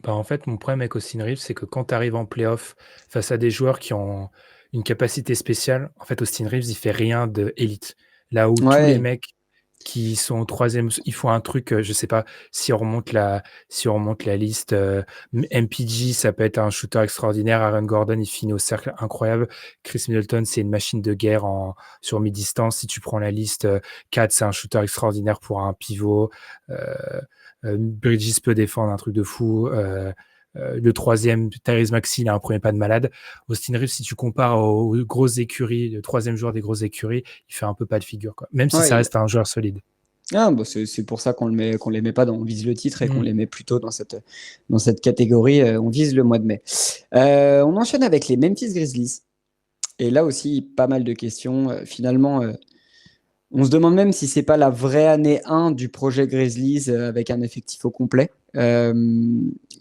Bah, en fait, mon problème avec Austin Reeves, c'est que quand tu arrives en playoff face à des joueurs qui ont une capacité spéciale, en fait, Austin Reeves, il fait rien de élite. Là où tous les Ouais, mecs qui sont au troisième, ils font un truc, je sais pas, si on remonte la liste, MPG, ça peut être un shooter extraordinaire. Aaron Gordon, il finit au cercle incroyable. Chris Middleton, c'est une machine de guerre sur mi-distance. Si tu prends la liste, Kat, c'est un shooter extraordinaire pour un pivot. Bridges peut défendre un truc de fou. Le troisième, Tyrese Maxey, il a un premier pas de malade. Austin Reeves, si tu compares aux grosses écuries, le troisième joueur des grosses écuries, il fait un peu pas de figure, quoi. Même si ça ouais. reste un joueur solide. Ah, bah c'est pour ça qu'on les met pas dans on vise le titre et qu'on Mm. les met plutôt dans cette catégorie. On vise le mois de mai. On enchaîne avec les Memphis Grizzlies. Et là aussi, pas mal de questions. Finalement, on se demande même si c'est pas la vraie année 1 du projet Grizzlies avec un effectif au complet.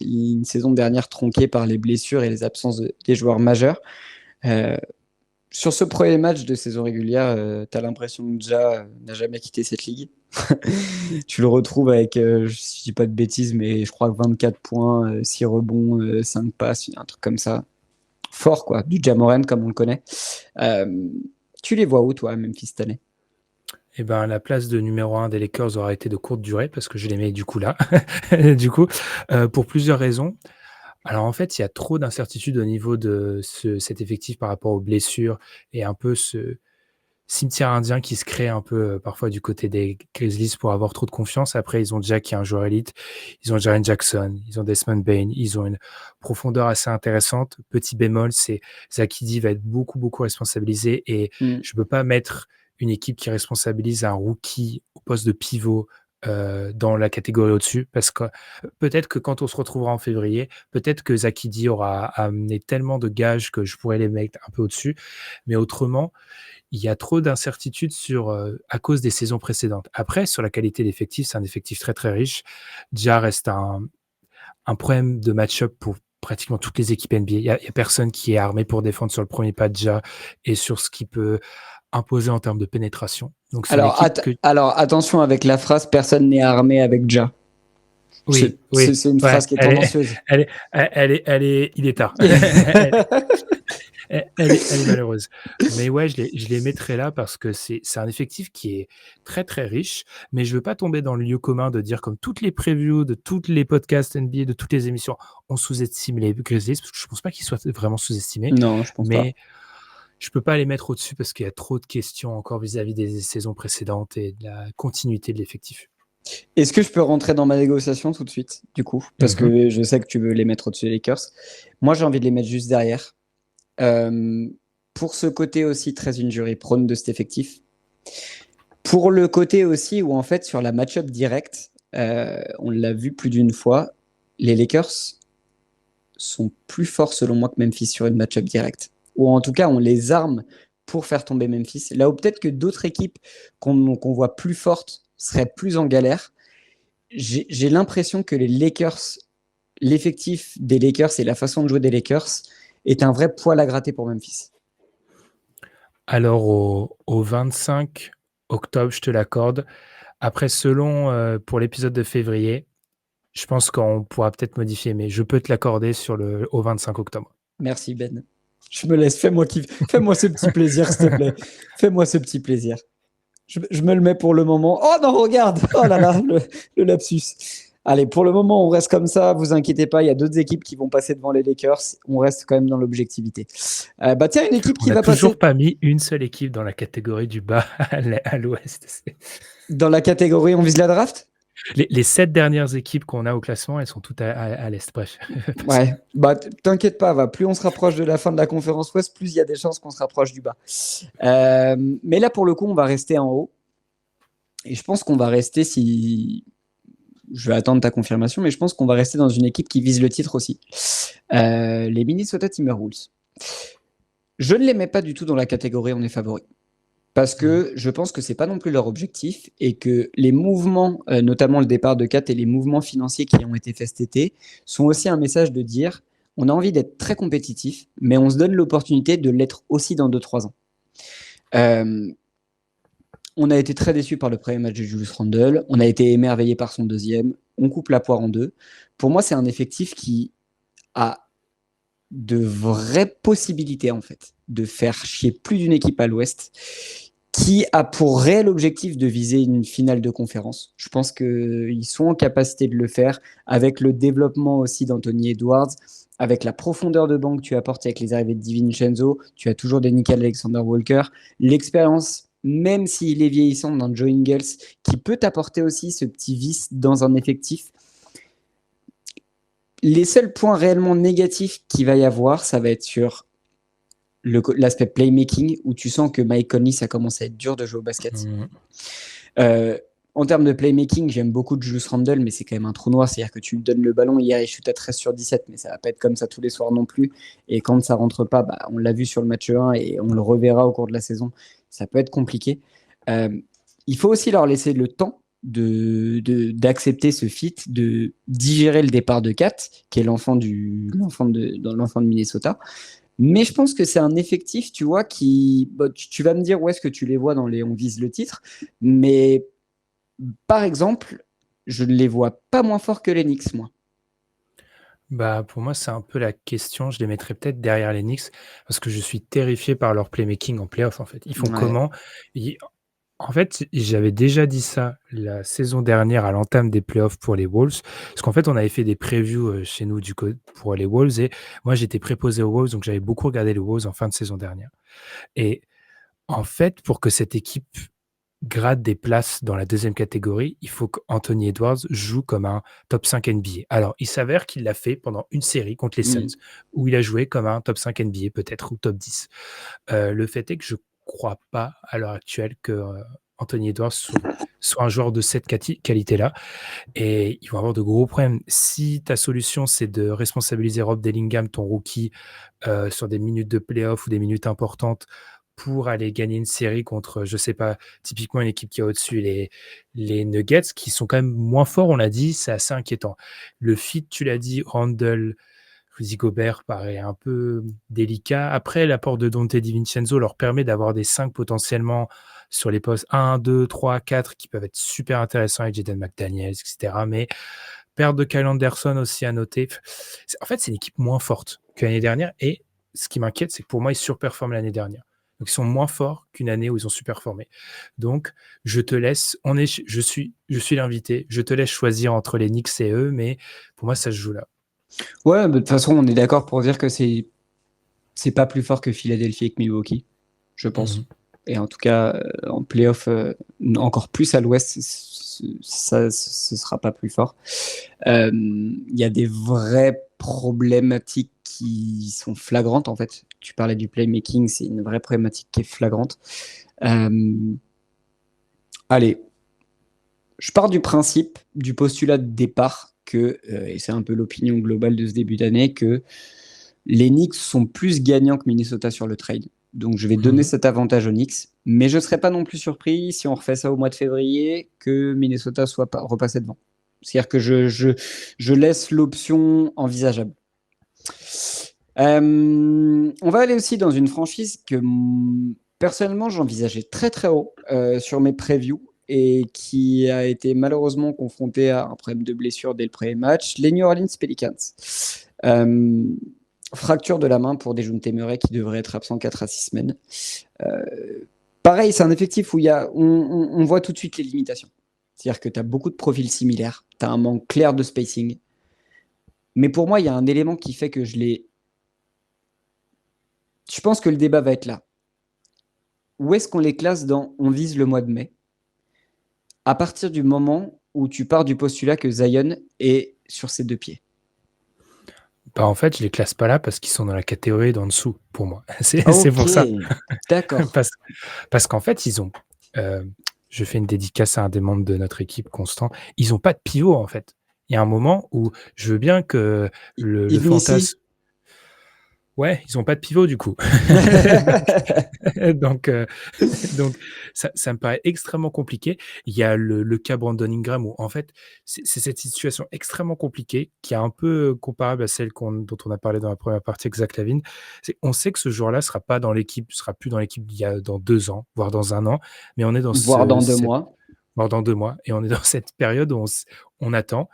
Une saison dernière tronquée par les blessures et les absences des joueurs majeurs. Euh, sur ce premier match de saison régulière, tu as l'impression que Ja n'a jamais quitté cette ligue. Tu le retrouves avec, je ne dis pas de bêtises, mais je crois que 24 points, 6 rebonds, 5 passes, un truc comme ça. Fort, quoi, du Ja Morant comme on le connaît. Euh, Tu les vois où, toi, Memphis, cette année? Eh ben, la place de numéro 1 des Lakers aura été de courte durée parce que je les mets du coup là. Du coup, pour plusieurs raisons. Alors en fait, il y a trop d'incertitudes au niveau de cet effectif par rapport aux blessures et un peu ce cimetière indien qui se crée un peu parfois du côté des Grizzlies pour avoir trop de confiance. Après, ils ont déjà qui est un joueur élite. Ils ont Jaren Jackson, ils ont Desmond Bane, ils ont une profondeur assez intéressante. Petit bémol, c'est Zach Edey va être beaucoup responsabilisé et Hmm. je peux pas mettre une équipe qui responsabilise un rookie au poste de pivot dans la catégorie au-dessus parce que peut-être que quand on se retrouvera en février, peut-être que Zach Edey aura amené tellement de gages que je pourrais les mettre un peu au-dessus. Mais autrement, il y a trop d'incertitudes à cause des saisons précédentes. Après, sur la qualité d'effectif, c'est un effectif très riche. Ja reste un problème de match-up pour pratiquement toutes les équipes NBA. Il y a personne qui est armé pour défendre sur le premier pas de Ja et sur ce qu'il peut imposer en termes de pénétration. Donc c'est une équipe que Alors, attention avec la phrase personne n'est armé avec Ja. oui, C'est une ouais, phrase qui est tendancieuse. il est tard. Elle est malheureuse. Mais ouais, je les mettrai là parce que c'est un effectif qui est très riche, mais je veux pas tomber dans le lieu commun de dire comme toutes les previews de toutes les podcasts NBA, de toutes les émissions, on sous-estime les Grizzlies, parce que je pense pas qu'ils soient vraiment sous-estimés, Non, je pense pas. mais je peux pas les mettre au-dessus parce qu'il y a trop de questions encore vis-à-vis des saisons précédentes et de la continuité de l'effectif. Est-ce que je peux rentrer dans ma négociation tout de suite, du coup? Parce Mmh. que je sais que tu veux les mettre au-dessus des Lakers. Moi, j'ai envie de les mettre juste derrière. Euh, pour ce côté aussi très injury prone de cet effectif. Pour le côté aussi où, en fait, sur la match-up directe, on l'a vu plus d'une fois, les Lakers sont plus forts, selon moi, que Memphis sur une match-up directe. Ou en tout cas, on les arme pour faire tomber Memphis. Là où peut-être que d'autres équipes qu'on voit plus fortes seraient plus en galère. J'ai l'impression que les Lakers, l'effectif des Lakers et la façon de jouer des Lakers est un vrai poil à gratter pour Memphis. Alors au 25 octobre, je te l'accorde. Après selon, pour l'épisode de février, je pense qu'on pourra peut-être modifier, mais je peux te l'accorder sur le au 25 octobre. Merci Ben. Je me laisse, fais-moi ce petit plaisir, s'il te plaît. Fais-moi ce petit plaisir. Je me le mets pour le moment. Oh non, regarde! Oh là là, le lapsus. Allez, pour le moment, on reste comme ça. Vous inquiétez pas, il y a d'autres équipes qui vont passer devant les Lakers. On reste quand même dans l'objectivité. Bah tiens, une équipe On qui n'a va passer toujours pas mis une seule équipe dans la catégorie du bas à l'ouest. dans la catégorie on vise la draft? Les 7 dernières équipes qu'on a au classement, elles sont toutes à l'est. Bref, passons. Ouais, bah t'inquiète pas, plus on se rapproche de la fin de la conférence Ouest, plus il y a des chances qu'on se rapproche du bas. Mais là, pour le coup, on va rester en haut. Et je pense qu'on va rester si. Je vais attendre ta confirmation, mais je pense qu'on va rester dans une équipe qui vise le titre aussi. Les Minnesota Timberwolves. Je ne les mets pas du tout dans la catégorie on est favori. Parce que je pense que c'est pas non plus leur objectif et que les mouvements, notamment le départ de Kat et les mouvements financiers qui ont été faits cet été, sont aussi un message de dire on a envie d'être très compétitif, mais on se donne l'opportunité de l'être aussi dans 2-3 ans. On a été très déçus par le premier match de Julius Randle, on a été émerveillés par son deuxième, on coupe la poire en deux. Pour moi, c'est un effectif qui a de vraies possibilités en fait de faire chier plus d'une équipe à l'Ouest qui a pour réel objectif de viser une finale de conférence. Je pense qu'ils sont en capacité de le faire avec le développement aussi d'Anthony Edwards, avec la profondeur de banc que tu apportes avec les arrivées de DiVincenzo, tu as toujours des Nickel Alexander-Walker, l'expérience, même s'il est vieillissant, d'un Joe Ingles, qui peut t'apporter aussi ce petit vice dans un effectif. Les seuls points réellement négatifs qu'il va y avoir, ça va être sur l'aspect playmaking, où tu sens que Mike Conley, ça commence à être dur de jouer au basket. En termes de playmaking, j'aime beaucoup Julius Randle, mais c'est quand même un trou noir. C'est-à-dire que tu lui donnes le ballon, hier, il shoot à 13 sur 17, mais ça va pas être comme ça tous les soirs non plus. Et quand ça rentre pas, on l'a vu sur le match 1 et on le reverra au cours de la saison, ça peut être compliqué. Il faut aussi leur laisser le temps d'accepter ce fit, de digérer le départ de Kat, qui est l'enfant de Minnesota. Mais je pense que c'est un effectif, tu vois, qui. Tu vas me dire où est-ce que tu les vois dans les on vise le titre, mais par exemple, je ne les vois pas moins forts que les Knicks, moi. Bah, pour moi, c'est un peu la question. Je les mettrais peut-être derrière les Knicks parce que je suis terrifié par leur playmaking en playoff, en fait. Ils font Ouais. comment? En fait, j'avais déjà dit ça la saison dernière à l'entame des playoffs pour les Wolves, parce qu'en fait, on avait fait des previews chez nous pour les Wolves et moi, j'étais préposé aux Wolves, donc j'avais beaucoup regardé les Wolves en fin de saison dernière. Et en fait, pour que cette équipe gratte des places dans la deuxième catégorie, il faut qu'Anthony Edwards joue comme un top 5 NBA. Alors, il s'avère qu'il l'a fait pendant une série contre les Suns, où il a joué comme un top 5 NBA peut-être, ou top 10. Le fait est que je crois pas à l'heure actuelle que Anthony Edwards soit un joueur de cette qualité-là. Et ils vont avoir de gros problèmes. Si ta solution, c'est de responsabiliser Rob Bellingham, ton rookie, sur des minutes de playoff ou des minutes importantes pour aller gagner une série contre, je sais pas, typiquement une équipe qui est au-dessus, les Nuggets, qui sont quand même moins forts, on l'a dit, c'est assez inquiétant. Le fit, tu l'as dit, Randle, Rudy Gobert paraît un peu délicat. Après, l'apport de Dante DiVincenzo leur permet d'avoir des 5 potentiellement sur les postes 1, 2, 3, 4 qui peuvent être super intéressants avec Jaden McDaniels, etc. Mais perte de Kyle Anderson aussi à noter. En fait, c'est une équipe moins forte que l'année dernière. Et ce qui m'inquiète, c'est que pour moi, ils surperforment l'année dernière. Donc, ils sont moins forts qu'une année où ils ont surperformé. Donc, je te laisse. Je suis l'invité. Je te laisse choisir entre les Knicks et eux, mais pour moi, ça se joue là. Ouais, de toute façon, on est d'accord pour dire que c'est pas plus fort que Philadelphie et que Milwaukee, je pense. Et en tout cas, en playoff, encore plus à l'ouest, ça, ce sera pas plus fort. Il y a des vraies problématiques qui sont flagrantes, en fait. Tu parlais du playmaking, c'est une vraie problématique qui est flagrante. Allez, je pars du principe, du postulat de départ que, et c'est un peu l'opinion globale de ce début d'année, que les Knicks sont plus gagnants que Minnesota sur le trade. Donc je vais donner cet avantage aux Knicks, mais je ne serais pas non plus surpris si on refait ça au mois de février que Minnesota soit repassé devant. C'est-à-dire que je laisse l'option envisageable. On va aller aussi dans une franchise que personnellement, j'envisageais très très haut sur mes previews et qui a été malheureusement confronté à un problème de blessure dès le premier match, les New Orleans Pelicans. Euh, Fracture de la main pour Dejounte Murray qui devrait être absent 4 à 6 semaines. Pareil, c'est un effectif où on voit tout de suite les limitations. C'est-à-dire que tu as beaucoup de profils similaires, tu as un manque clair de spacing. Mais pour moi, il y a un élément qui fait que je pense que le débat va être là. Où est-ce qu'on les classe dans on vise le mois de mai? À partir du moment où tu pars du postulat que Zion est sur ses deux pieds. Bah, en fait, je les classe pas là parce qu'ils sont dans la catégorie d'en dessous pour moi. C'est Ok, pour ça. d'accord. Parce parce qu'en fait, ils ont, je fais une dédicace à un des membres de notre équipe, Constant, ils ont pas de pivot, en fait. Il y a un moment où je veux bien que le Yves Missi. fantasme. Ouais, ils ont pas de pivot du coup. Donc, donc ça me paraît extrêmement compliqué. Il y a le cas Brandon Ingram où en fait, c'est cette situation extrêmement compliquée qui est un peu comparable à celle dont on a parlé dans la première partie avec Zach LaVine. On sait que ce joueur-là sera plus dans l'équipe d'il y a dans 2 ans, voire dans 1 an, mais on est dans Voire dans 2 mois. voire dans 2 mois, et on est dans cette période où on attend.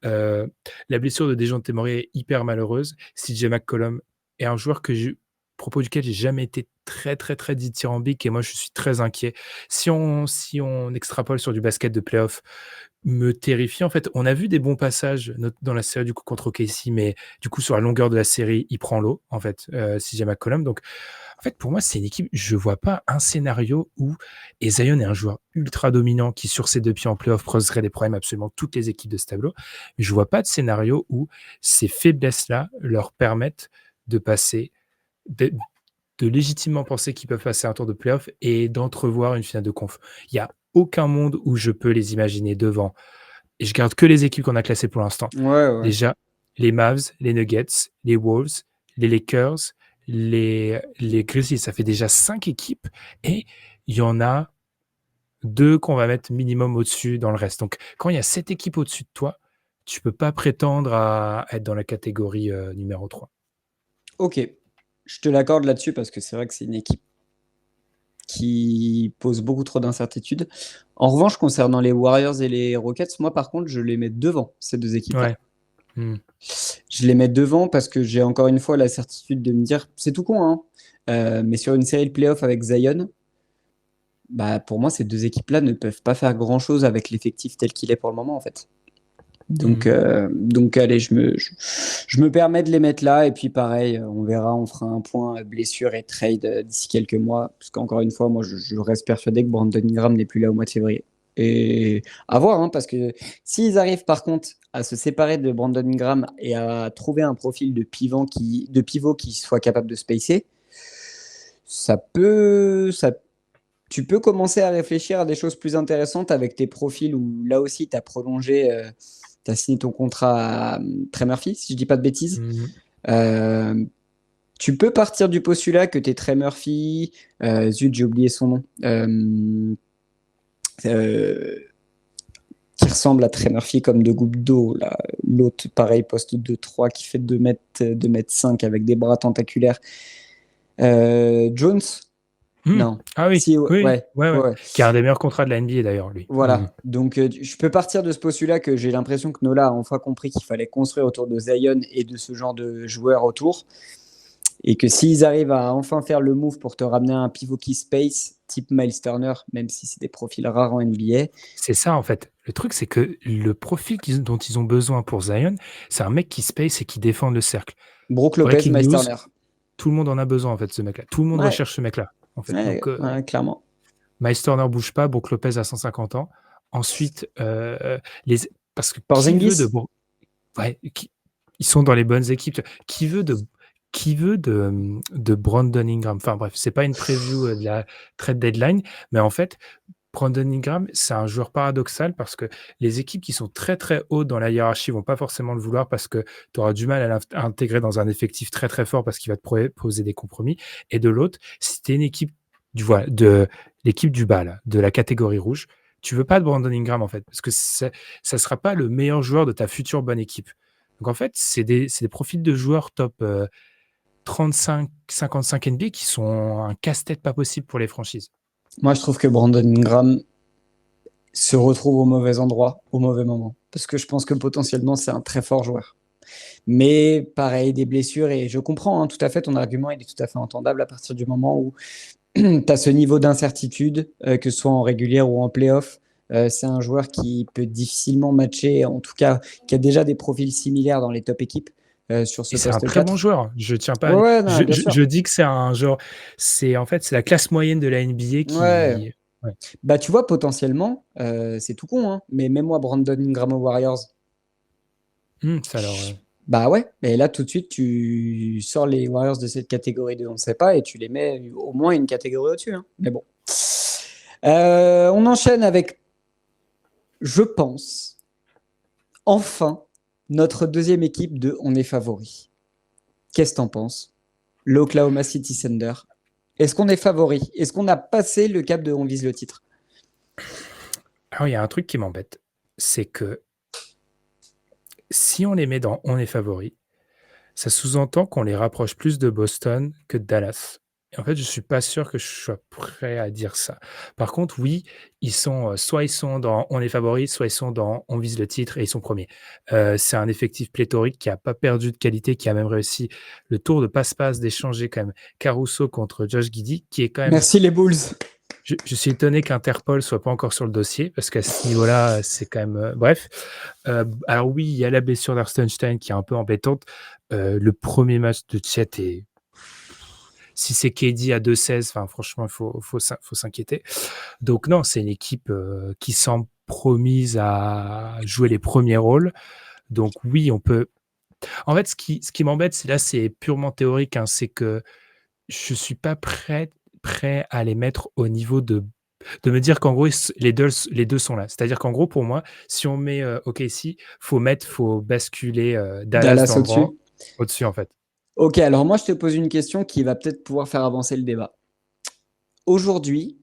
La blessure de Dejounte Murray est hyper malheureuse. CJ McCollum est un joueur propos duquel j'ai jamais été très, très, très dithyrambique, et moi, je suis très inquiet. Si on extrapole sur du basket de playoff, me terrifie. En fait, on a vu des bons passages dans la série du coup contre OKC, mais du coup, sur la longueur de la série, il prend l'eau, en fait, CJ McCollum. Donc, en fait, pour moi, c'est une équipe, je vois pas un scénario où et Zion est un joueur ultra dominant qui, sur ses deux pieds en playoff, poserait des problèmes à absolument toutes les équipes de ce tableau. Mais je vois pas de scénario où ces faiblesses-là leur permettent de passer, de, de légitimement penser qu'ils peuvent passer un tour de playoff et d'entrevoir une finale de conf. Il y a aucun monde où je peux les imaginer devant. Et je garde que les équipes qu'on a classées pour l'instant. Ouais, ouais. Déjà, les Mavs, les Nuggets, les Wolves, les Lakers, les Grizzlies. Ça fait déjà 5 équipes et il y en a 2 qu'on va mettre minimum au-dessus dans le reste. Donc, quand il y a 7 équipes au-dessus de toi, tu peux pas prétendre à être dans la catégorie numéro 3. Ok. Je te l'accorde là-dessus parce que c'est vrai que c'est une équipe qui pose beaucoup trop d'incertitudes. En revanche, concernant les Warriors et les Rockets, moi par contre, je les mets devant ces deux équipes-là. Ouais. Je les mets devant parce que j'ai encore une fois la certitude de me dire, c'est tout con, hein, mais sur une série de playoffs avec Zion, bah, pour moi, ces deux équipes-là ne peuvent pas faire grand-chose avec l'effectif tel qu'il est pour le moment, en fait. Donc allez, je me permets de les mettre là. Et puis, pareil, on verra, on fera un point blessure et trade d'ici quelques mois. Parce qu'encore une fois, moi, je reste persuadé que Brandon Ingram n'est plus là au mois de février. Et à voir, hein, parce que s'ils arrivent par contre à se séparer de Brandon Ingram et à trouver un profil de pivot qui soit capable de spacer, tu peux commencer à réfléchir à des choses plus intéressantes avec tes profils où là aussi tu as prolongé, tu as signé ton contrat à Trey Murphy, si je dis pas de bêtises. Euh, Tu peux partir du postulat que tu es Trey Murphy, zut, j'ai oublié son nom, euh, qui ressemble à Trey Murphy comme deux gouttes d'eau. Là. L'autre, pareil, poste 2-3 qui fait 2 mètres 5 avec des bras tentaculaires. Jones. Non. Ah oui, Si, oui, ouais. ouais. Qui a un des meilleurs contrats de la NBA d'ailleurs, lui. Voilà. Donc, je peux partir de ce postulat que j'ai l'impression que Nola a enfin compris qu'il fallait construire autour de Zion et de ce genre de joueurs autour. Et que s'ils arrivent à enfin faire le move pour te ramener un pivot qui space, type Miles Turner, même si c'est des profils rares en NBA. C'est ça, en fait. Le truc, c'est que le profil dont ils ont besoin pour Zion, c'est un mec qui space et qui défend le cercle. Brook Lopez, Breaking Miles news, Turner. tout le monde en a besoin, en fait, ce mec-là. Tout le monde Ouais, recherche ce mec-là, en fait. ouais, Donc, ouais, clairement. Miles Turner bouge pas, Brook Lopez a 150 ans. Ensuite, parce que qui veut de... Porzingis. Ouais, ils sont dans les bonnes équipes. Qui veut de Brandon Ingram? Enfin bref, c'est pas une preview de la trade deadline, mais en fait, Brandon Ingram, c'est un joueur paradoxal parce que les équipes qui sont très très hautes dans la hiérarchie vont pas forcément le vouloir parce que tu auras du mal à l'intégrer dans un effectif très très fort parce qu'il va te poser des compromis. Et de l'autre, si tu es une équipe de l'équipe du bas, là, de la catégorie rouge, tu veux pas de Brandon Ingram en fait parce que ça sera pas le meilleur joueur de ta future bonne équipe. Donc en fait, c'est des profils de joueurs top 35-55 NBA qui sont un casse-tête pas possible pour les franchises. Moi, je trouve que Brandon Ingram se retrouve au mauvais endroit, au mauvais moment. Parce que je pense que potentiellement, c'est un très fort joueur. Mais pareil, des blessures, et je comprends tout à fait ton argument, il est tout à fait entendable à partir du moment où tu as ce niveau d'incertitude, que ce soit en régulière ou en playoff. C'est un joueur qui peut difficilement matcher, en tout cas, qui a déjà des profils similaires dans les top équipes sur ce Et c'est un poste très bon 4. joueur. Je tiens pas à Ouais, dire. ouais, non, bien sûr. Je dis que c'est un genre. C'est en fait c'est la classe moyenne de la NBA Ouais. qui. Ouais. Bah, tu vois, potentiellement, c'est tout con, mais même moi, Brandon Ingram aux Warriors, Ça alors. bah ouais, mais là, tout de suite, tu sors les Warriors de cette catégorie de on ne sait pas et tu les mets au moins une catégorie au-dessus. Mais bon. On enchaîne avec, je pense, enfin, notre deuxième équipe de on est favori. Qu'est-ce que t'en penses? L'Oklahoma City Thunder. Est-ce qu'on est favori? Est-ce qu'on a passé le cap de on vise le titre? Alors il y a un truc qui m'embête, c'est que si on les met dans on est favori, ça sous-entend qu'on les rapproche plus de Boston que de Dallas. Et en fait, je suis pas sûr que je sois prêt à dire ça. Par contre, oui, ils sont, soit ils sont dans on est favori, soit ils sont dans on vise le titre et ils sont premiers. C'est un effectif pléthorique qui a pas perdu de qualité, qui a même réussi le tour de passe-passe d'échanger quand même Caruso contre Josh Giddey, qui est quand même. Merci les Bulls. Je suis étonné qu'Interpol soit pas encore sur le dossier parce qu'à ce niveau-là, c'est quand même, bref. Alors oui, il y a la blessure d'Hartenstein qui est un peu embêtante. Le premier match de Chet est si c'est KD à 2-16, enfin franchement, faut s'inquiéter. Donc non, c'est une équipe, qui semble promise à jouer les premiers rôles. Donc oui, on peut en fait, ce qui m'embête, c'est purement théorique, c'est que je suis pas prêt à les mettre au niveau de me dire qu'en gros, les deux sont là. C'est-à-dire qu'en gros, pour moi, si on met, OKC, faut basculer, Dallas Dallas dans le au-dessus. rang au-dessus, en fait. Ok, alors moi je te pose une question qui va peut-être pouvoir faire avancer le débat. Aujourd'hui,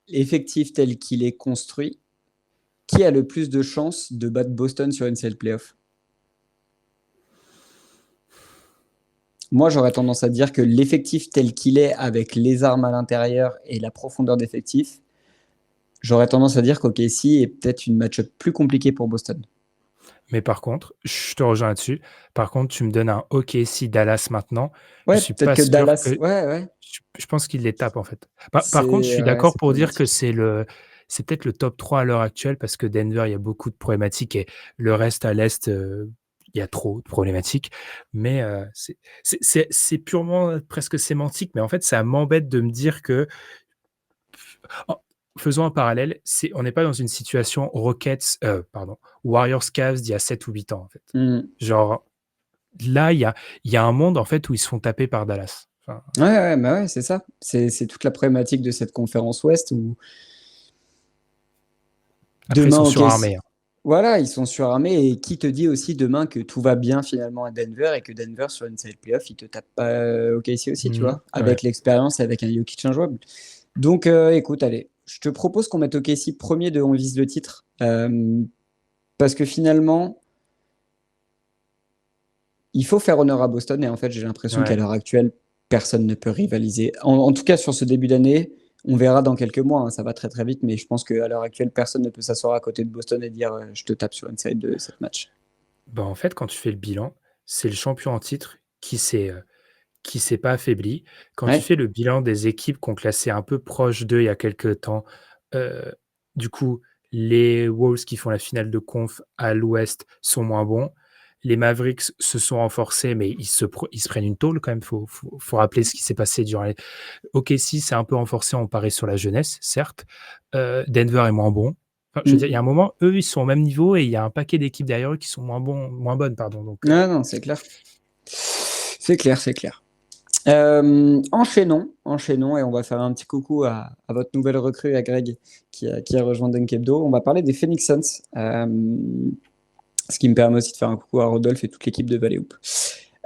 l'effectif tel qu'il est construit, qui a le plus de chances de battre Boston sur une série playoff? Moi, j'aurais tendance à dire que l'effectif tel qu'il est, avec les armes à l'intérieur et la profondeur d'effectif, j'aurais tendance à dire qu'OKC est peut-être une match-up plus compliquée pour Boston. Mais par contre, je te rejoins là-dessus. Par contre, tu me donnes un OKC Dallas maintenant, je Ouais, suis peut-être pas que sûr Dallas. que Ouais, ouais. je pense qu'ils les tapent, en fait. Par contre, je C'est suis ouais, d'accord c'est pour dire que problématique. c'est peut-être le top 3 à l'heure actuelle parce que Denver, il y a beaucoup de problématiques et le reste à l'Est, il y a trop de problématiques. Mais, c'est purement, presque sémantique, mais en fait, ça m'embête de me dire que en faisons un parallèle, on n'est pas dans une situation Warriors Cavs d'il y a 7 ou 8 ans, en fait. Hmm. Genre, là, il y a un monde, en fait, où ils se font taper par Dallas. Enfin, Ouais, ouais, bah ouais, c'est ça. C'est toute la problématique de cette conférence Ouest où après, ils demain, sont ok, surarmés, hein. voilà, ils sont surarmés. Et qui te dit aussi demain que tout va bien finalement à Denver et que Denver, sur une série playoff, il te tape pas OKC aussi, tu vois, Ouais. avec l'expérience et avec un Jokic injouable. Donc, écoute, allez, je te propose qu'on mette OKC premier de On vise le titre. Parce que finalement, il faut faire honneur à Boston. Et en fait, j'ai l'impression qu'à Ouais. l'heure actuelle, personne ne peut rivaliser. En tout cas, sur ce début d'année, on verra dans quelques mois. Ça va très très vite. Mais je pense qu'à l'heure actuelle, personne ne peut s'asseoir à côté de Boston et dire je te tape sur une série de 7 matchs. Bah, en fait, quand tu fais le bilan, c'est le champion en titre qui s'est pas affaibli. Quand tu Ouais. fais le bilan des équipes qu'on classait un peu proche d'eux il y a quelque temps, heu, du coup, les Wolves qui font la finale de conf à l'Ouest sont moins bons. Les Mavericks se sont renforcés, mais ils se prennent une tôle quand même. Faut rappeler ce qui s'est passé durant les OKC s'est un peu renforcé, on parie sur la jeunesse, certes. Denver est moins bon. Enfin, je veux dire, il y a un Mm. moment, eux, ils sont au même niveau et il y a un paquet d'équipes derrière eux qui sont moins bonnes, pardon, donc Non, non, c'est clair. C'est clair, c'est clair. Enchaînons, et on va faire un petit coucou à votre nouvelle recrue, à Greg, qui a rejoint Dunkebdo. On va parler des Phoenix Suns, ce qui me permet aussi de faire un coucou à Rodolphe et toute l'équipe de Valley Hoop.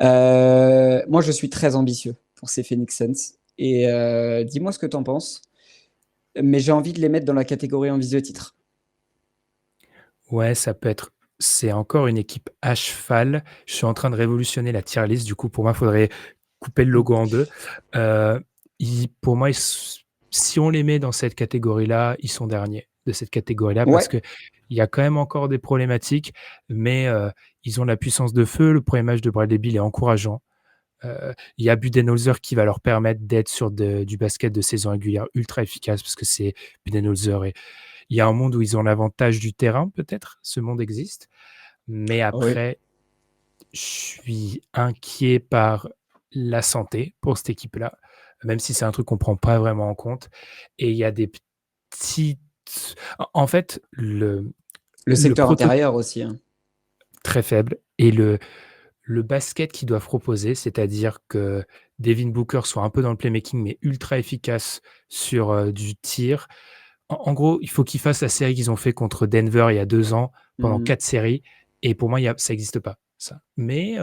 Moi, je suis très ambitieux pour ces Phoenix Suns, et dis-moi ce que tu en penses, mais j'ai envie de les mettre dans la catégorie en visio titre. ouais, c'est encore une équipe à cheval. Je suis en train de révolutionner la tier list, du coup, pour moi, il faudrait couper le logo en deux. Pour moi, si on les met dans cette catégorie-là, ils sont derniers de cette catégorie-là parce Ouais, qu'il y a quand même encore des problématiques, mais ils ont la puissance de feu. Le premier match de Bradley Beal est encourageant. Il y a Budenholzer qui va leur permettre d'être sur du basket de saison régulière ultra efficace parce que c'est Budenholzer. Et il y a un monde où ils ont l'avantage du terrain, peut-être. Ce monde existe. Mais oui. après, je suis inquiet par la santé pour cette équipe-là, même si c'est un truc qu'on prend pas vraiment en compte. Et il y a des petites. En fait, Le le secteur protocole intérieur aussi, hein. très faible et le basket qu'ils doivent proposer, c'est-à-dire que Devin Booker soit un peu dans le playmaking, mais ultra efficace sur du tir. En gros, il faut qu'ils fassent la série qu'ils ont fait contre Denver il y a 2 ans, pendant Mmh. 4 séries. Et pour moi, ça n'existe pas, ça. Mais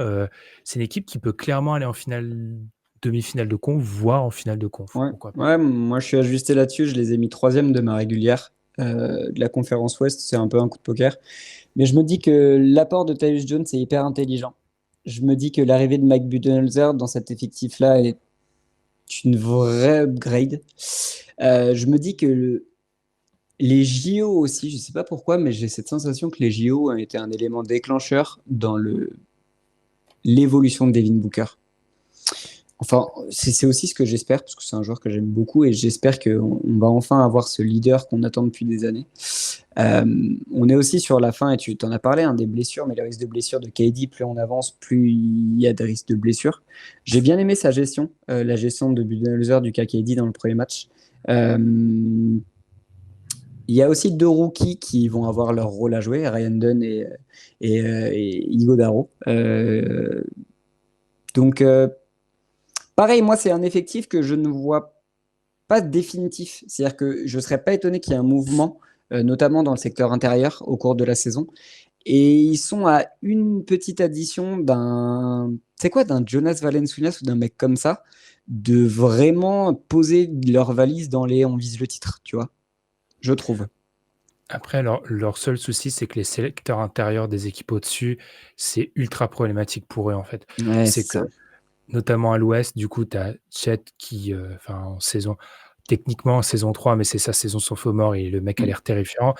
c'est une équipe qui peut clairement aller en finale, demi-finale de conf, voire en finale de conf. Ouais, Pourquoi pas. ouais, moi je suis ajusté là-dessus, je les ai mis troisième de ma régulière de la conférence Ouest, c'est un peu un coup de poker. Mais je me dis que l'apport de Tyus Jones est hyper intelligent. Je me dis que l'arrivée de Mike Budenholzer dans cet effectif-là est une vraie upgrade. Je me dis que les JO aussi, je sais pas pourquoi, mais j'ai cette sensation que les JO ont été un élément déclencheur dans l'évolution de Devin Booker. Enfin, c'est aussi ce que j'espère, parce que c'est un joueur que j'aime beaucoup, et j'espère qu'on va enfin avoir ce leader qu'on attend depuis des années. On est aussi sur la fin, et tu t'en as parlé, hein, des blessures, mais les risques de blessures de KD, plus on avance, plus il y a des risques de blessures. J'ai bien aimé sa gestion, la gestion de Budenholzer du cas KD dans le premier match. Euh, il y a aussi deux rookies qui vont avoir leur rôle à jouer, Ryan Dunn et Ighodaro. Donc, pareil, moi, c'est un effectif que je ne vois pas définitif. C'est-à-dire que je ne serais pas étonné qu'il y ait un mouvement, notamment dans le secteur intérieur, au cours de la saison. Et ils sont à une petite addition d'un, c'est quoi, d'un Jonas Valanciunas ou d'un mec comme ça, de vraiment poser leur valise dans les on vise le titre, tu vois, je trouve. Après, leur seul souci, c'est que les sélecteurs intérieurs des équipes au-dessus, c'est ultra problématique pour eux, en fait. Ouais, C'est c'est que ça. notamment à l'ouest, du coup, tu as Chet qui, enfin, techniquement en saison 3, mais c'est sa saison sans faux mort et le mec a Mm. l'air terrifiant.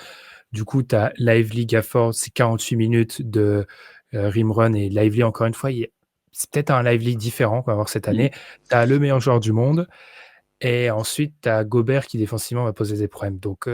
Du coup, tu as Lively, Gafford, c'est 48 minutes de rim run et Lively, encore une fois, c'est peut-être un Lively différent qu'on va voir cette Mm. année. Tu as le meilleur joueur du monde et ensuite tu as Gobert qui défensivement va poser des problèmes. Donc,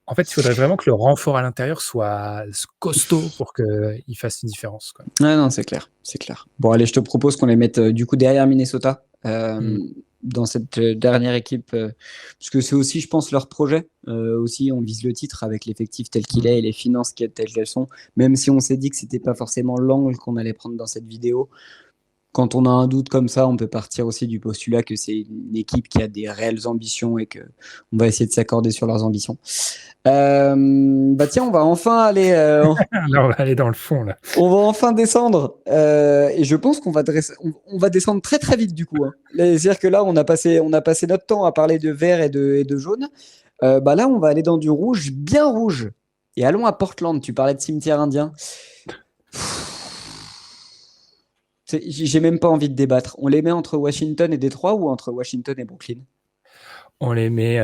en fait, il faudrait vraiment que le renfort à l'intérieur soit costaud pour qu'il fasse une différence, quoi. Ouais, non, c'est clair, c'est clair. Bon, allez, je te propose qu'on les mette du coup derrière Minnesota Mm. dans cette dernière équipe, parce que c'est aussi, je pense, leur projet. Aussi, on vise le titre avec l'effectif tel qu'il Mm. est et les finances telles qu'elles sont. Même si on s'est dit que c'était pas forcément l'angle qu'on allait prendre dans cette vidéo, quand on a un doute comme ça, on peut partir aussi du postulat que c'est une équipe qui a des réelles ambitions et que on va essayer de s'accorder sur leurs ambitions. Bah tiens, on va enfin aller. Là, on va aller dans le fond, là. On va enfin descendre et je pense qu'on va, on va descendre très très vite du coup, hein. C'est-à-dire que là, on a passé notre temps à parler de vert et de jaune. Bah là, on va aller dans du rouge, bien rouge. Et allons à Portland. Tu parlais de cimetière indien. J'ai même pas envie de débattre. On les met entre Washington et Détroit ou entre Washington et Brooklyn? On les met.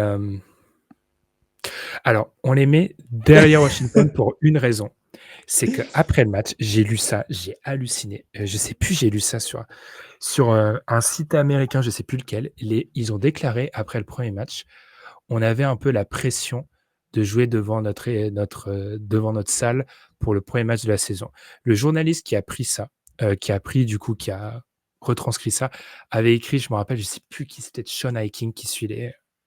Alors, on les met derrière Washington pour une raison. C'est qu'après le match, j'ai lu ça, j'ai halluciné. Je sais plus, j'ai lu ça sur un site américain, je sais plus lequel. Ils ont déclaré après le premier match, on avait un peu la pression de jouer devant notre salle pour le premier match de la saison. Le journaliste qui a pris ça, qui a retranscrit ça, avait écrit, je me rappelle, je sais plus qui c'était, Sean Hiking qui suit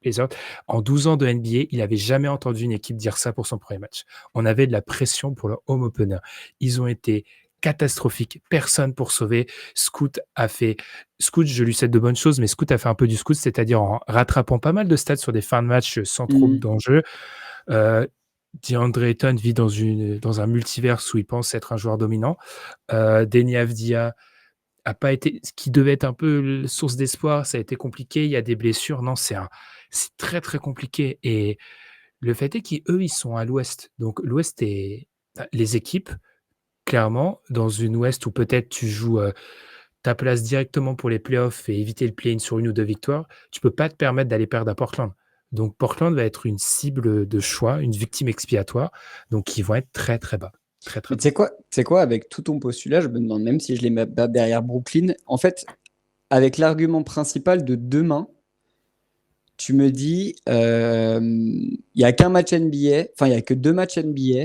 les autres. En 12 ans de NBA, il avait jamais entendu une équipe dire ça pour son premier match. On avait de la pression pour le home opener. Ils ont été catastrophiques, personne pour sauver. Scoot, je lui souhaite de bonnes choses, mais Scoot a fait un peu du Scoot, c'est-à-dire en rattrapant pas mal de stats sur des fins de match sans trop Mhm. d'enjeux. Euh, DeAndre Ayton vit dans un multiverse où il pense être un joueur dominant. Deni Avdija a pas été, ce qui devait être un peu source d'espoir, ça a été compliqué. Il y a des blessures. Non, c'est très très compliqué. Et le fait est qu'eux, ils sont à l'Ouest. Donc l'Ouest est les équipes clairement dans une Ouest où peut-être tu joues. ta place directement pour les playoffs et éviter le play-in sur 1 ou 2 victoires, tu peux pas te permettre d'aller perdre à Portland. Donc Portland va être une cible de choix, une victime expiatoire, donc ils vont être très, très bas. Très, très Mais bas. tu sais quoi, avec tout ton postulat, je me demande même si je les mets pas derrière Brooklyn. En fait, avec l'argument principal de demain, tu me dis, il y a qu'un match NBA, enfin, il y a que 2 matchs NBA,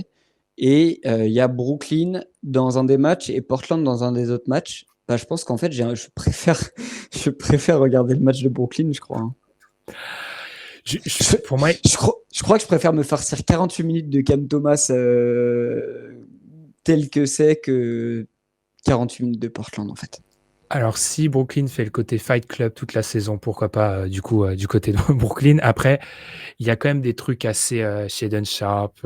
et il y a Brooklyn dans un des matchs et Portland dans un des autres matchs. Bah, je pense qu'en fait, je préfère, je préfère regarder le match de Brooklyn, je crois, hein. Je, Pour moi, je crois que je préfère me farcir 48 minutes de Cam Thomas tel que c'est que 48 minutes de Portland, en fait. alors si Brooklyn fait le côté Fight Club toute la saison, pourquoi pas du coup du côté de Brooklyn. Après, il y a quand même des trucs assez Shaedon Sharp,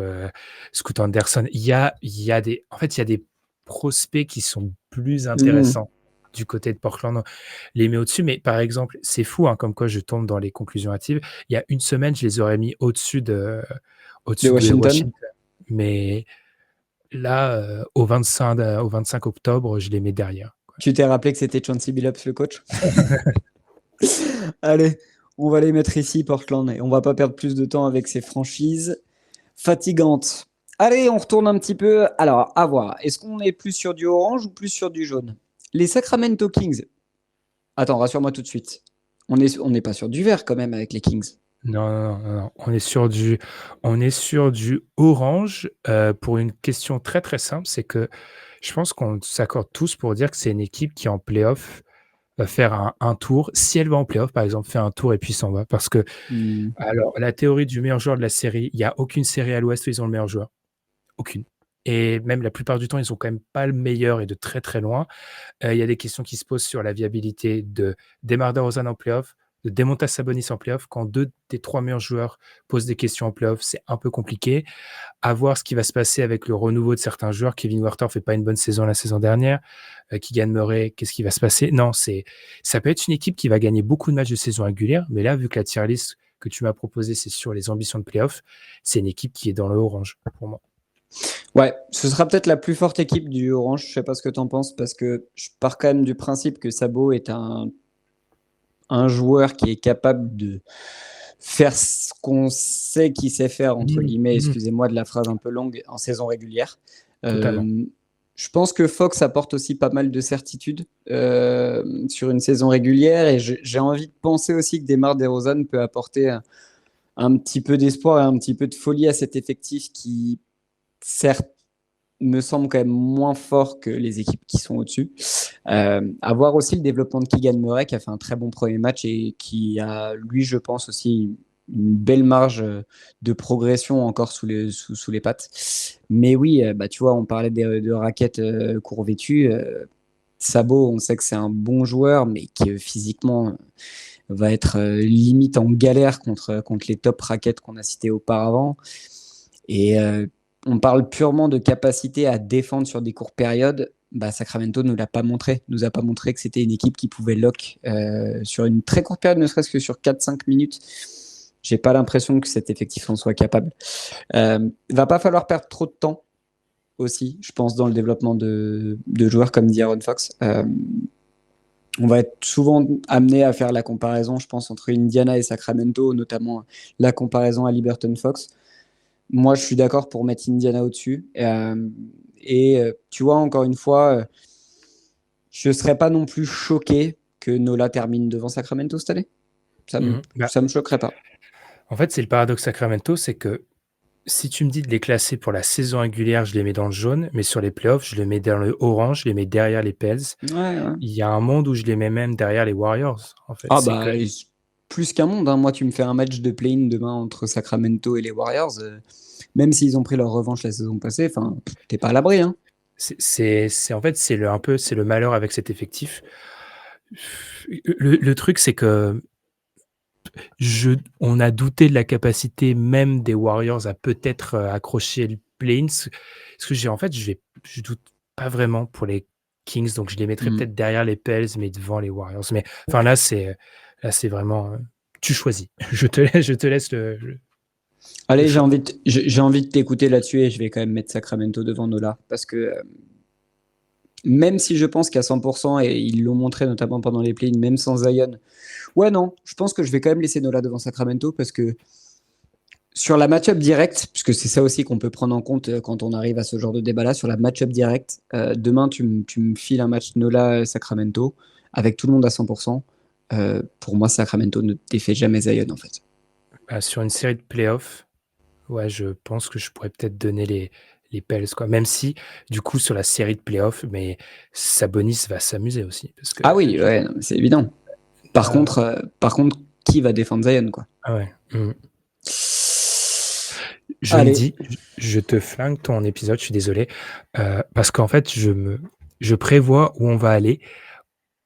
Scoot Anderson. En fait, il y a des prospects qui sont plus Mmh. intéressants du côté de Portland. Les met au-dessus, mais par exemple, c'est fou, hein, comme quoi je tombe dans les conclusions hâtives. Il y a une semaine, je les aurais mis De au-dessus de Washington. Washington, mais là, au 25 octobre, je les mets derrière. Tu t'es rappelé que c'était Chauncey Billups le coach? Allez, on va les mettre ici, Portland, et on va pas perdre plus de temps avec ces franchises fatigantes. Allez, on retourne un petit peu. Alors, à voir. Est-ce qu'on est plus sur du orange ou plus sur du jaune? Les Sacramento Kings. Attends, rassure-moi tout de suite. On n'est pas sur du vert quand même avec les Kings. Non, non, non, non. On est sur du orange pour une question très très simple, c'est que je pense qu'on s'accorde tous pour dire que c'est une équipe qui en playoff va faire un tour. Si elle va en playoff, par exemple, fait un tour et puis s'en va. Parce que, Hmm. alors, la théorie du meilleur joueur de la série, il n'y a aucune série à l'Ouest où ils ont le meilleur joueur. Aucune. Et même la plupart du temps, ils ont quand même pas le meilleur et de très très loin. Il y a des questions qui se posent sur la viabilité de DeMar DeRozan en playoff, de Domantas Sabonis en playoff. Quand 2 des 3 meilleurs joueurs posent des questions en playoff, c'est un peu compliqué. À voir ce qui va se passer avec le renouveau de certains joueurs. Kevin Huerter fait pas une bonne saison la saison dernière. Keegan Murray, qu'est-ce qui va se passer? Non, ça peut être une équipe qui va gagner beaucoup de matchs de saison régulière, mais là, vu que la tier list que tu m'as proposée, c'est sur les ambitions de playoff, c'est une équipe qui est dans le orange pour moi. Ouais, ce sera peut-être la plus forte équipe du orange. Je sais pas ce que tu en penses parce que je pars quand même du principe que Sabo est un joueur qui est capable de faire ce qu'on sait qu'il sait faire, entre guillemets, excusez-moi de la phrase un peu longue, en saison régulière. Totalement. Je pense que Fox apporte aussi pas mal de certitude sur une saison régulière et j'ai envie de penser aussi que DeMar DeRozan peut apporter un petit peu d'espoir et un petit peu de folie à cet effectif qui, certes, me semble quand même moins fort que les équipes qui sont au-dessus. À voir aussi le développement de Keegan Murray qui a fait un très bon premier match et qui a, lui, je pense aussi une belle marge de progression encore sous les pattes. Mais oui, bah, tu vois, on parlait de raquettes court-vêtues. Sabo, on sait que c'est un bon joueur, mais qui physiquement va être limite en galère contre les top raquettes qu'on a citées auparavant. Et on parle purement de capacité à défendre sur des courtes périodes. Bah, Sacramento ne l'a pas montré, nous a pas montré que c'était une équipe qui pouvait lock sur une très courte période, ne serait-ce que sur 4-5 minutes. J'ai pas l'impression que cet effectif en soit capable. Va pas falloir perdre trop de temps aussi, je pense, dans le développement de joueurs comme dit Aaron Fox. On va être souvent amené à faire la comparaison, je pense, entre Indiana et Sacramento, notamment la comparaison à Liberton Fox. Moi, je suis d'accord pour mettre Indiana au-dessus. Tu vois, encore une fois, je ne serais pas non plus choqué que Nola termine devant Sacramento cette année. Bah, Ça me choquerait pas. en fait, c'est le paradoxe Sacramento, c'est que si tu me dis de les classer pour la saison régulière, je les mets dans le jaune, mais sur les playoffs, je les mets dans le orange, je les mets derrière les Pels. Ouais, ouais. Il y a un monde où je les mets même derrière les Warriors, en fait. Ah C'est bah, que plus qu'un monde, hein. Moi, tu me fais un match de play-in demain entre Sacramento et les Warriors, même s'ils ont pris leur revanche la saison passée, enfin, t'es pas à l'abri, hein. en fait, c'est le malheur avec cet effectif. Le truc, c'est que on a douté de la capacité même des Warriors à peut-être accrocher le play-in. Parce que je doute pas vraiment pour les Kings, donc je les mettrais Mm. peut-être derrière les Pels, mais devant les Warriors. Mais enfin là, c'est vraiment tu choisis. Je te laisse le Allez, choix. j'ai envie de t'écouter là-dessus et je vais quand même mettre Sacramento devant Nola parce que Même si je pense qu'à 100%, et ils l'ont montré notamment pendant les play-ins, même sans Zion, ouais, non, je pense que je vais quand même laisser Nola devant Sacramento parce que sur la match-up directe, puisque c'est ça aussi qu'on peut prendre en compte quand on arrive à ce genre de débat-là, sur la match-up directe, demain tu me files un match Nola-Sacramento avec tout le monde à 100%. Pour moi, Sacramento ne défait jamais Zion en fait. Bah, sur une série de playoffs, ouais, je pense que je pourrais peut-être donner les Pels, quoi. Même si, du coup, sur la série de playoffs, mais Sabonis va s'amuser aussi. Parce que, Ah oui, ouais, non, mais c'est évident. Par contre, qui va défendre Zion quoi? ah ouais. Je me Allez. dis, je te flingue ton épisode, je suis désolé, parce qu'en fait, je prévois où on va aller.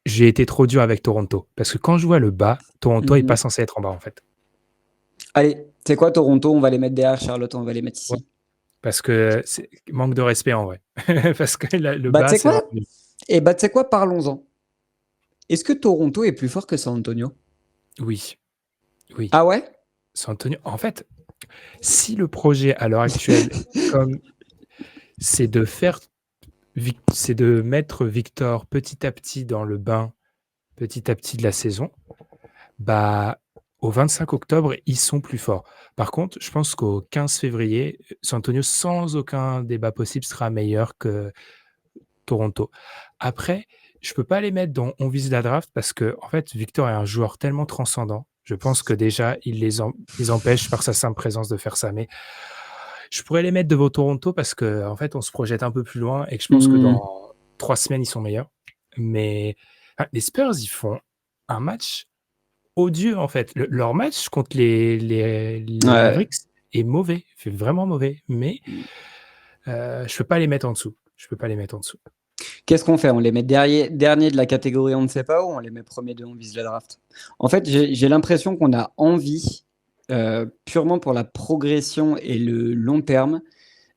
J'ai été trop dur avec Toronto, parce que quand je vois le bas, Toronto est pas censé être en bas, en fait. Allez, c'est quoi Toronto? On va les mettre derrière Charlotte, on va les mettre Ouais, ici. parce que c'est manque de respect en vrai. Parce que le Bah, tu bas, sais c'est vraiment quoi? nul. Bah, tu sais quoi? Parlons-en. Est-ce que Toronto est plus fort que San Antonio? Oui, oui. Ah ouais? San Antonio, en fait, si le projet à l'heure actuelle, comme c'est de faire c'est de mettre Victor petit à petit dans le bain, petit à petit de la saison, bah, au 25 octobre, ils sont plus forts. Par contre, je pense qu'au 15 février, San Antonio, sans aucun débat possible, sera meilleur que Toronto. Après, je peux pas les mettre dans on vise la draft parce que en fait, Victor est un joueur tellement transcendant. Je pense que déjà, il les empêche par sa simple présence de faire ça. Mais je pourrais les mettre devant Toronto parce que en fait, on se projette un peu plus loin et que je pense que Hmm. dans 3 semaines, ils sont meilleurs. Mais les Spurs, ils font un match odieux en fait. Leur match contre les Ouais. Mavericks est mauvais, fait vraiment mauvais. Mais je peux pas les mettre en dessous. Je peux pas les mettre en dessous. Qu'est-ce qu'on fait? On les met dernier de la catégorie on ne sait pas ou on les met premier de on vise la draft? En fait, j'ai l'impression qu'on a envie, purement pour la progression et le long terme,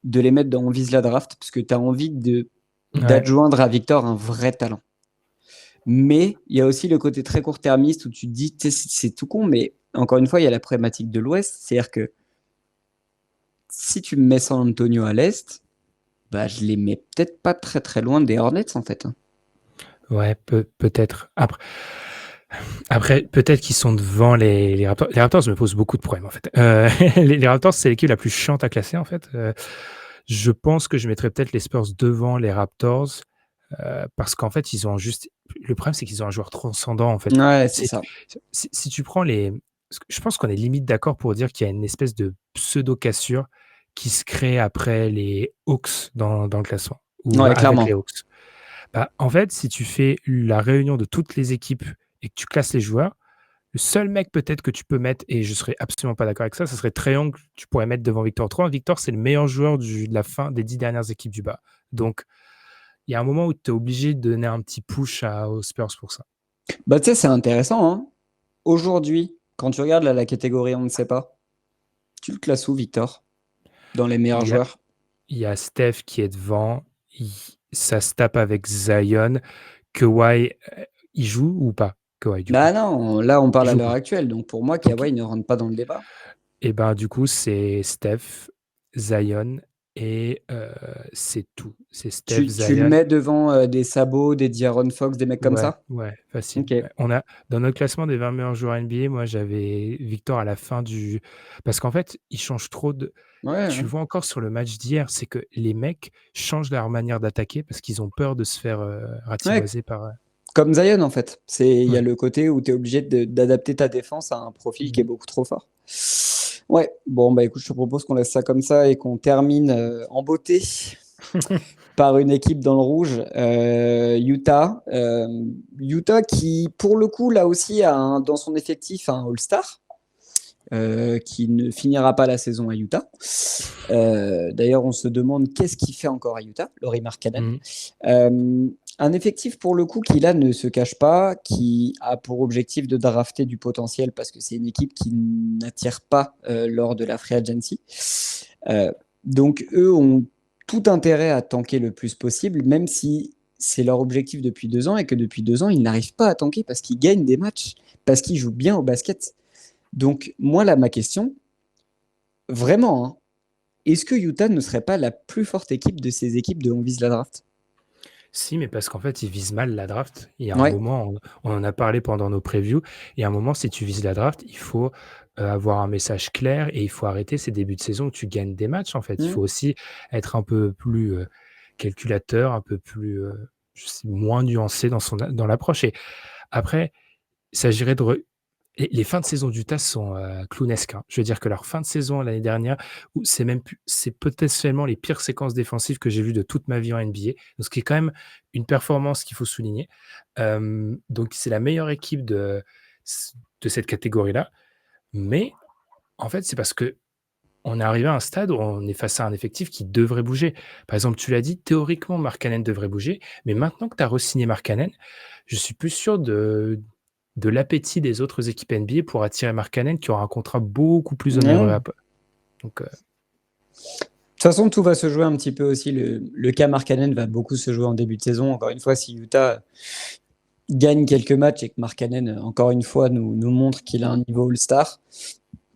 de les mettre dans on vise la draft parce que tu as envie Ouais. d'adjoindre à Victor un vrai talent. Mais il y a aussi le côté très court-termiste où tu te dis, c'est tout con, mais encore une fois, il y a la problématique de l'Ouest. C'est-à-dire que si tu me mets San Antonio à l'Est, bah, je les mets peut-être pas très très loin des Hornets en fait. Ouais, peut-être. Après, peut-être qu'ils sont devant les Raptors. Les Raptors me posent beaucoup de problèmes, en fait. Les Raptors, c'est l'équipe la plus chiante à classer, en fait. Je pense que je mettrais peut-être les Spurs devant les Raptors, parce qu'en fait, ils ont juste. Le problème, c'est qu'ils ont un joueur transcendant, en fait. Ouais, c'est C'est, ça. si tu prends les. Je pense qu'on est limite d'accord pour dire qu'il y a une espèce de pseudo-cassure qui se crée après les Hawks dans le classement, ou Ouais, avec les clairement. Hawks. Bah, en fait, si tu fais la réunion de toutes les équipes et que tu classes les joueurs, le seul mec peut-être que tu peux mettre, et je serais absolument pas d'accord avec ça, serait Trae Young, tu pourrais mettre devant Victor 3. Victor, c'est le meilleur joueur de la fin des 10 dernières équipes du bas. Donc, il y a un moment où tu es obligé de donner un petit push aux Spurs pour ça. Bah, tu sais, c'est intéressant, hein. Aujourd'hui, quand tu regardes la catégorie on ne sait pas, tu le classes où, Victor? Dans les meilleurs Il y a, joueurs? il y a Steph qui est devant, ça se tape avec Zion. Kawhi, il joue ou pas? Kawhi, du coup. Bah non, là on Il parle à joue l'heure pas. actuelle, donc pour moi, Donc, Kawhi ne rentre pas dans le débat. et ben, du coup, c'est Steph, Zion et c'est tout. C'est Steph, Tu le Zion. mets devant des Sabots, des D'Aaron Fox, des mecs comme Ouais, ça? ouais, facile. Ok. Ouais. On a dans notre classement des 20 meilleurs joueurs NBA, moi j'avais Victor à la fin du parce qu'en fait, ils changent trop de Ouais, tu ouais. le vois encore sur le match d'hier, c'est que les mecs changent leur manière d'attaquer parce qu'ils ont peur de se faire, Ouais, ratiboiser par, comme Zion en fait. Il y a ouais. le côté où tu es obligé d'adapter ta défense à un profil qui est Mmh. beaucoup trop fort. Ouais, bon bah écoute, je te propose qu'on laisse ça comme ça et qu'on termine en beauté par une équipe dans le rouge, Utah. Utah qui, pour le coup, là aussi, dans son effectif un All-Star. Qui ne finira pas la saison à Utah. D'ailleurs, on se demande qu'est-ce qu'il fait encore à Utah, Laurie Markkanen. Mmh. Un effectif pour le coup qui là ne se cache pas, qui a pour objectif de drafter du potentiel parce que c'est une équipe qui n'attire pas lors de la free agency. Euh, donc eux ont tout intérêt à tanker le plus possible, même si c'est leur objectif depuis 2 ans et que depuis 2 ans ils n'arrivent pas à tanker parce qu'ils gagnent des matchs, parce qu'ils jouent bien au basket. Donc moi là ma question, vraiment, hein, est-ce que Utah ne serait pas la plus forte équipe de ces équipes de On vise la draft? Si, mais parce qu'en fait, ils visent mal la draft. Il y a un Ouais. moment, on en a parlé pendant nos previews, il y a un moment, si tu vises la draft, il faut, avoir un message clair et il faut arrêter ces débuts de saison où tu gagnes des matchs, en fait. Il Mmh. faut aussi être un peu plus, calculateur, un peu plus, je sais moins nuancé dans l'approche et après, il s'agirait de re les fins de saison d'Utah sont, clownesques, hein. Je veux dire que leur fin de saison l'année dernière, où c'est potentiellement les pires séquences défensives que j'ai vues de toute ma vie en NBA, donc ce qui est quand même une performance qu'il faut souligner. Donc c'est la meilleure équipe de cette catégorie-là, mais en fait, c'est parce qu'on est arrivé à un stade où on est face à un effectif qui devrait bouger. Par exemple, tu l'as dit, théoriquement, Markkanen devrait bouger, mais maintenant que tu as re-signé Markkanen, je suis plus sûr de l'appétit des autres équipes NBA pour attirer Markkanen qui aura un contrat beaucoup plus onéreux Ouais. donc De toute façon, tout va se jouer un petit peu aussi. Le cas Markkanen va beaucoup se jouer en début de saison. Encore une fois, si Utah gagne quelques matchs et que Markkanen, encore une fois, nous montre qu'il a un niveau All-Star.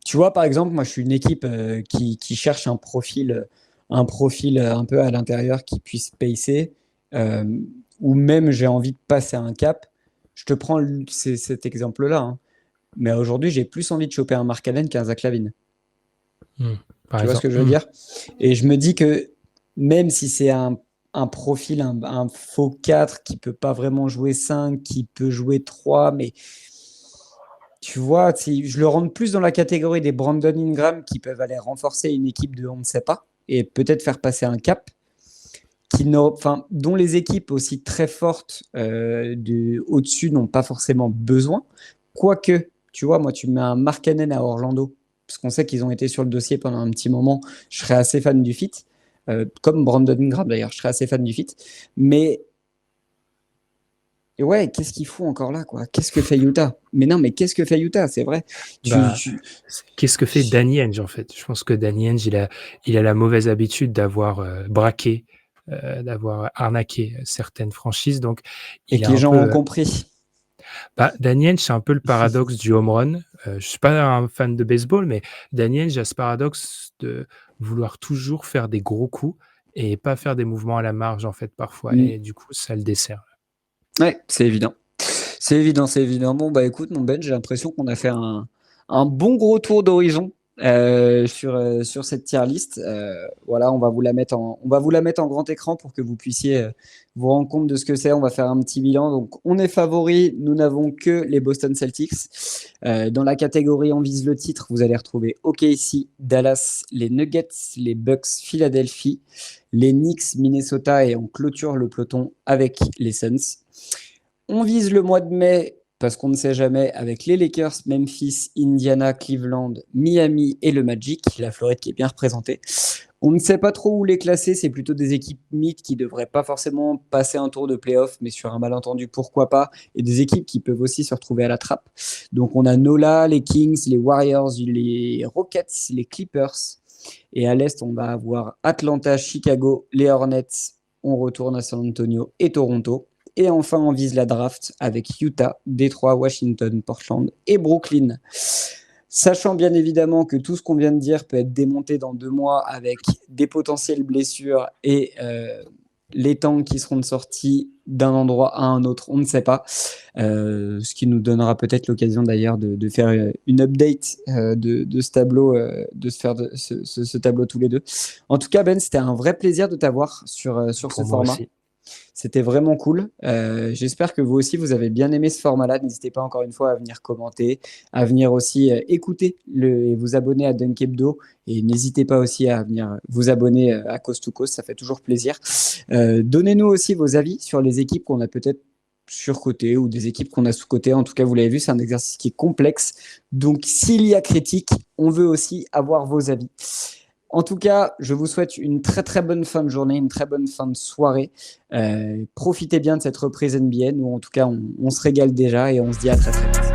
Tu vois, par exemple, moi, je suis une équipe qui cherche un profil un peu à l'intérieur qui puisse pacer, euh, ou même j'ai envie de passer un cap. Je te prends cet exemple-là, hein. Mais aujourd'hui, j'ai plus envie de choper un Markkanen qu'un Zach LaVine. par Tu vois ce exemple que je veux dire? Et je me dis que même si c'est un profil, un faux 4 qui peut pas vraiment jouer 5, qui peut jouer 3, mais tu vois, si je le rentre plus dans la catégorie des Brandon Ingram qui peuvent aller renforcer une équipe de on ne sait pas et peut-être faire passer un cap, dont les équipes aussi très fortes au-dessus n'ont pas forcément besoin. Quoique, tu vois, moi, tu mets un Markkanen à Orlando, parce qu'on sait qu'ils ont été sur le dossier pendant un petit moment, je serais assez fan du fit. Comme Brandon Ingram d'ailleurs, je serais assez fan du fit. Mais et ouais, qu'est-ce qu'il fout encore là, quoi? Qu'est-ce que fait Utah? Mais non, mais qu'est-ce que fait Utah? C'est vrai. Tu, bah, tu... qu'est-ce que fait Danny Ainge, en fait? Je pense que Danny Ainge, il a la mauvaise habitude d'avoir, braqué, d'avoir arnaqué certaines franchises, donc Et il que a les un gens ont peu, compris. Danny Ainge, c'est un peu le paradoxe du home run. Je suis pas un fan de baseball, mais Danny Ainge a ce paradoxe de vouloir toujours faire des gros coups et pas faire des mouvements à la marge, en fait, parfois Mm. et du coup, ça le dessert. Ouais, c'est évident. C'est évident, c'est évident. Bon, bah écoute, mon Ben, j'ai l'impression qu'on a fait un bon gros tour d'horizon sur cette tier list. Voilà, on va vous la mettre en grand écran pour que vous puissiez vous rendre compte de ce que c'est. On va faire un petit bilan. Donc, on est favori. Nous n'avons que les Boston Celtics. Dans la catégorie On vise le titre, vous allez retrouver OKC, Dallas, les Nuggets, les Bucks, Philadelphie, les Knicks, Minnesota et on clôture le peloton avec les Suns. On vise le mois de mai parce qu'on ne sait jamais avec les Lakers, Memphis, Indiana, Cleveland, Miami et le Magic, la Floride qui est bien représentée. On ne sait pas trop où les classer, c'est plutôt des équipes mythes qui ne devraient pas forcément passer un tour de playoff, mais sur un malentendu, pourquoi pas, et des équipes qui peuvent aussi se retrouver à la trappe. Donc on a Nola, les Kings, les Warriors, les Rockets, les Clippers, et à l'Est, on va avoir Atlanta, Chicago, les Hornets, on retourne à San Antonio et Toronto. Et enfin, on vise la draft avec Utah, Détroit, Washington, Portland et Brooklyn. Sachant bien évidemment que tout ce qu'on vient de dire peut être démonté dans 2 mois avec des potentielles blessures et les tanks qui seront sortis d'un endroit à un autre, on ne sait pas. Ce qui nous donnera peut-être l'occasion d'ailleurs de faire une update de ce tableau, de se faire ce tableau tous les deux. En tout cas, Ben, c'était un vrai plaisir de t'avoir sur ce Pour moi format. aussi. C'était vraiment cool. J'espère que vous aussi, vous avez bien aimé ce format-là. N'hésitez pas encore une fois à venir commenter, à venir aussi écouter et vous abonner à Dunk Hebdo. Et n'hésitez pas aussi à venir vous abonner à Coast to Coast, ça fait toujours plaisir. Donnez-nous aussi vos avis sur les équipes qu'on a peut-être surcotées ou des équipes qu'on a sous-cotées. En tout cas, vous l'avez vu, c'est un exercice qui est complexe. Donc, s'il y a critique, on veut aussi avoir vos avis. En tout cas, je vous souhaite une très très bonne fin de journée, une très bonne fin de soirée. Profitez bien de cette reprise NBA. Nous, en tout cas, on se régale déjà et on se dit à très très vite.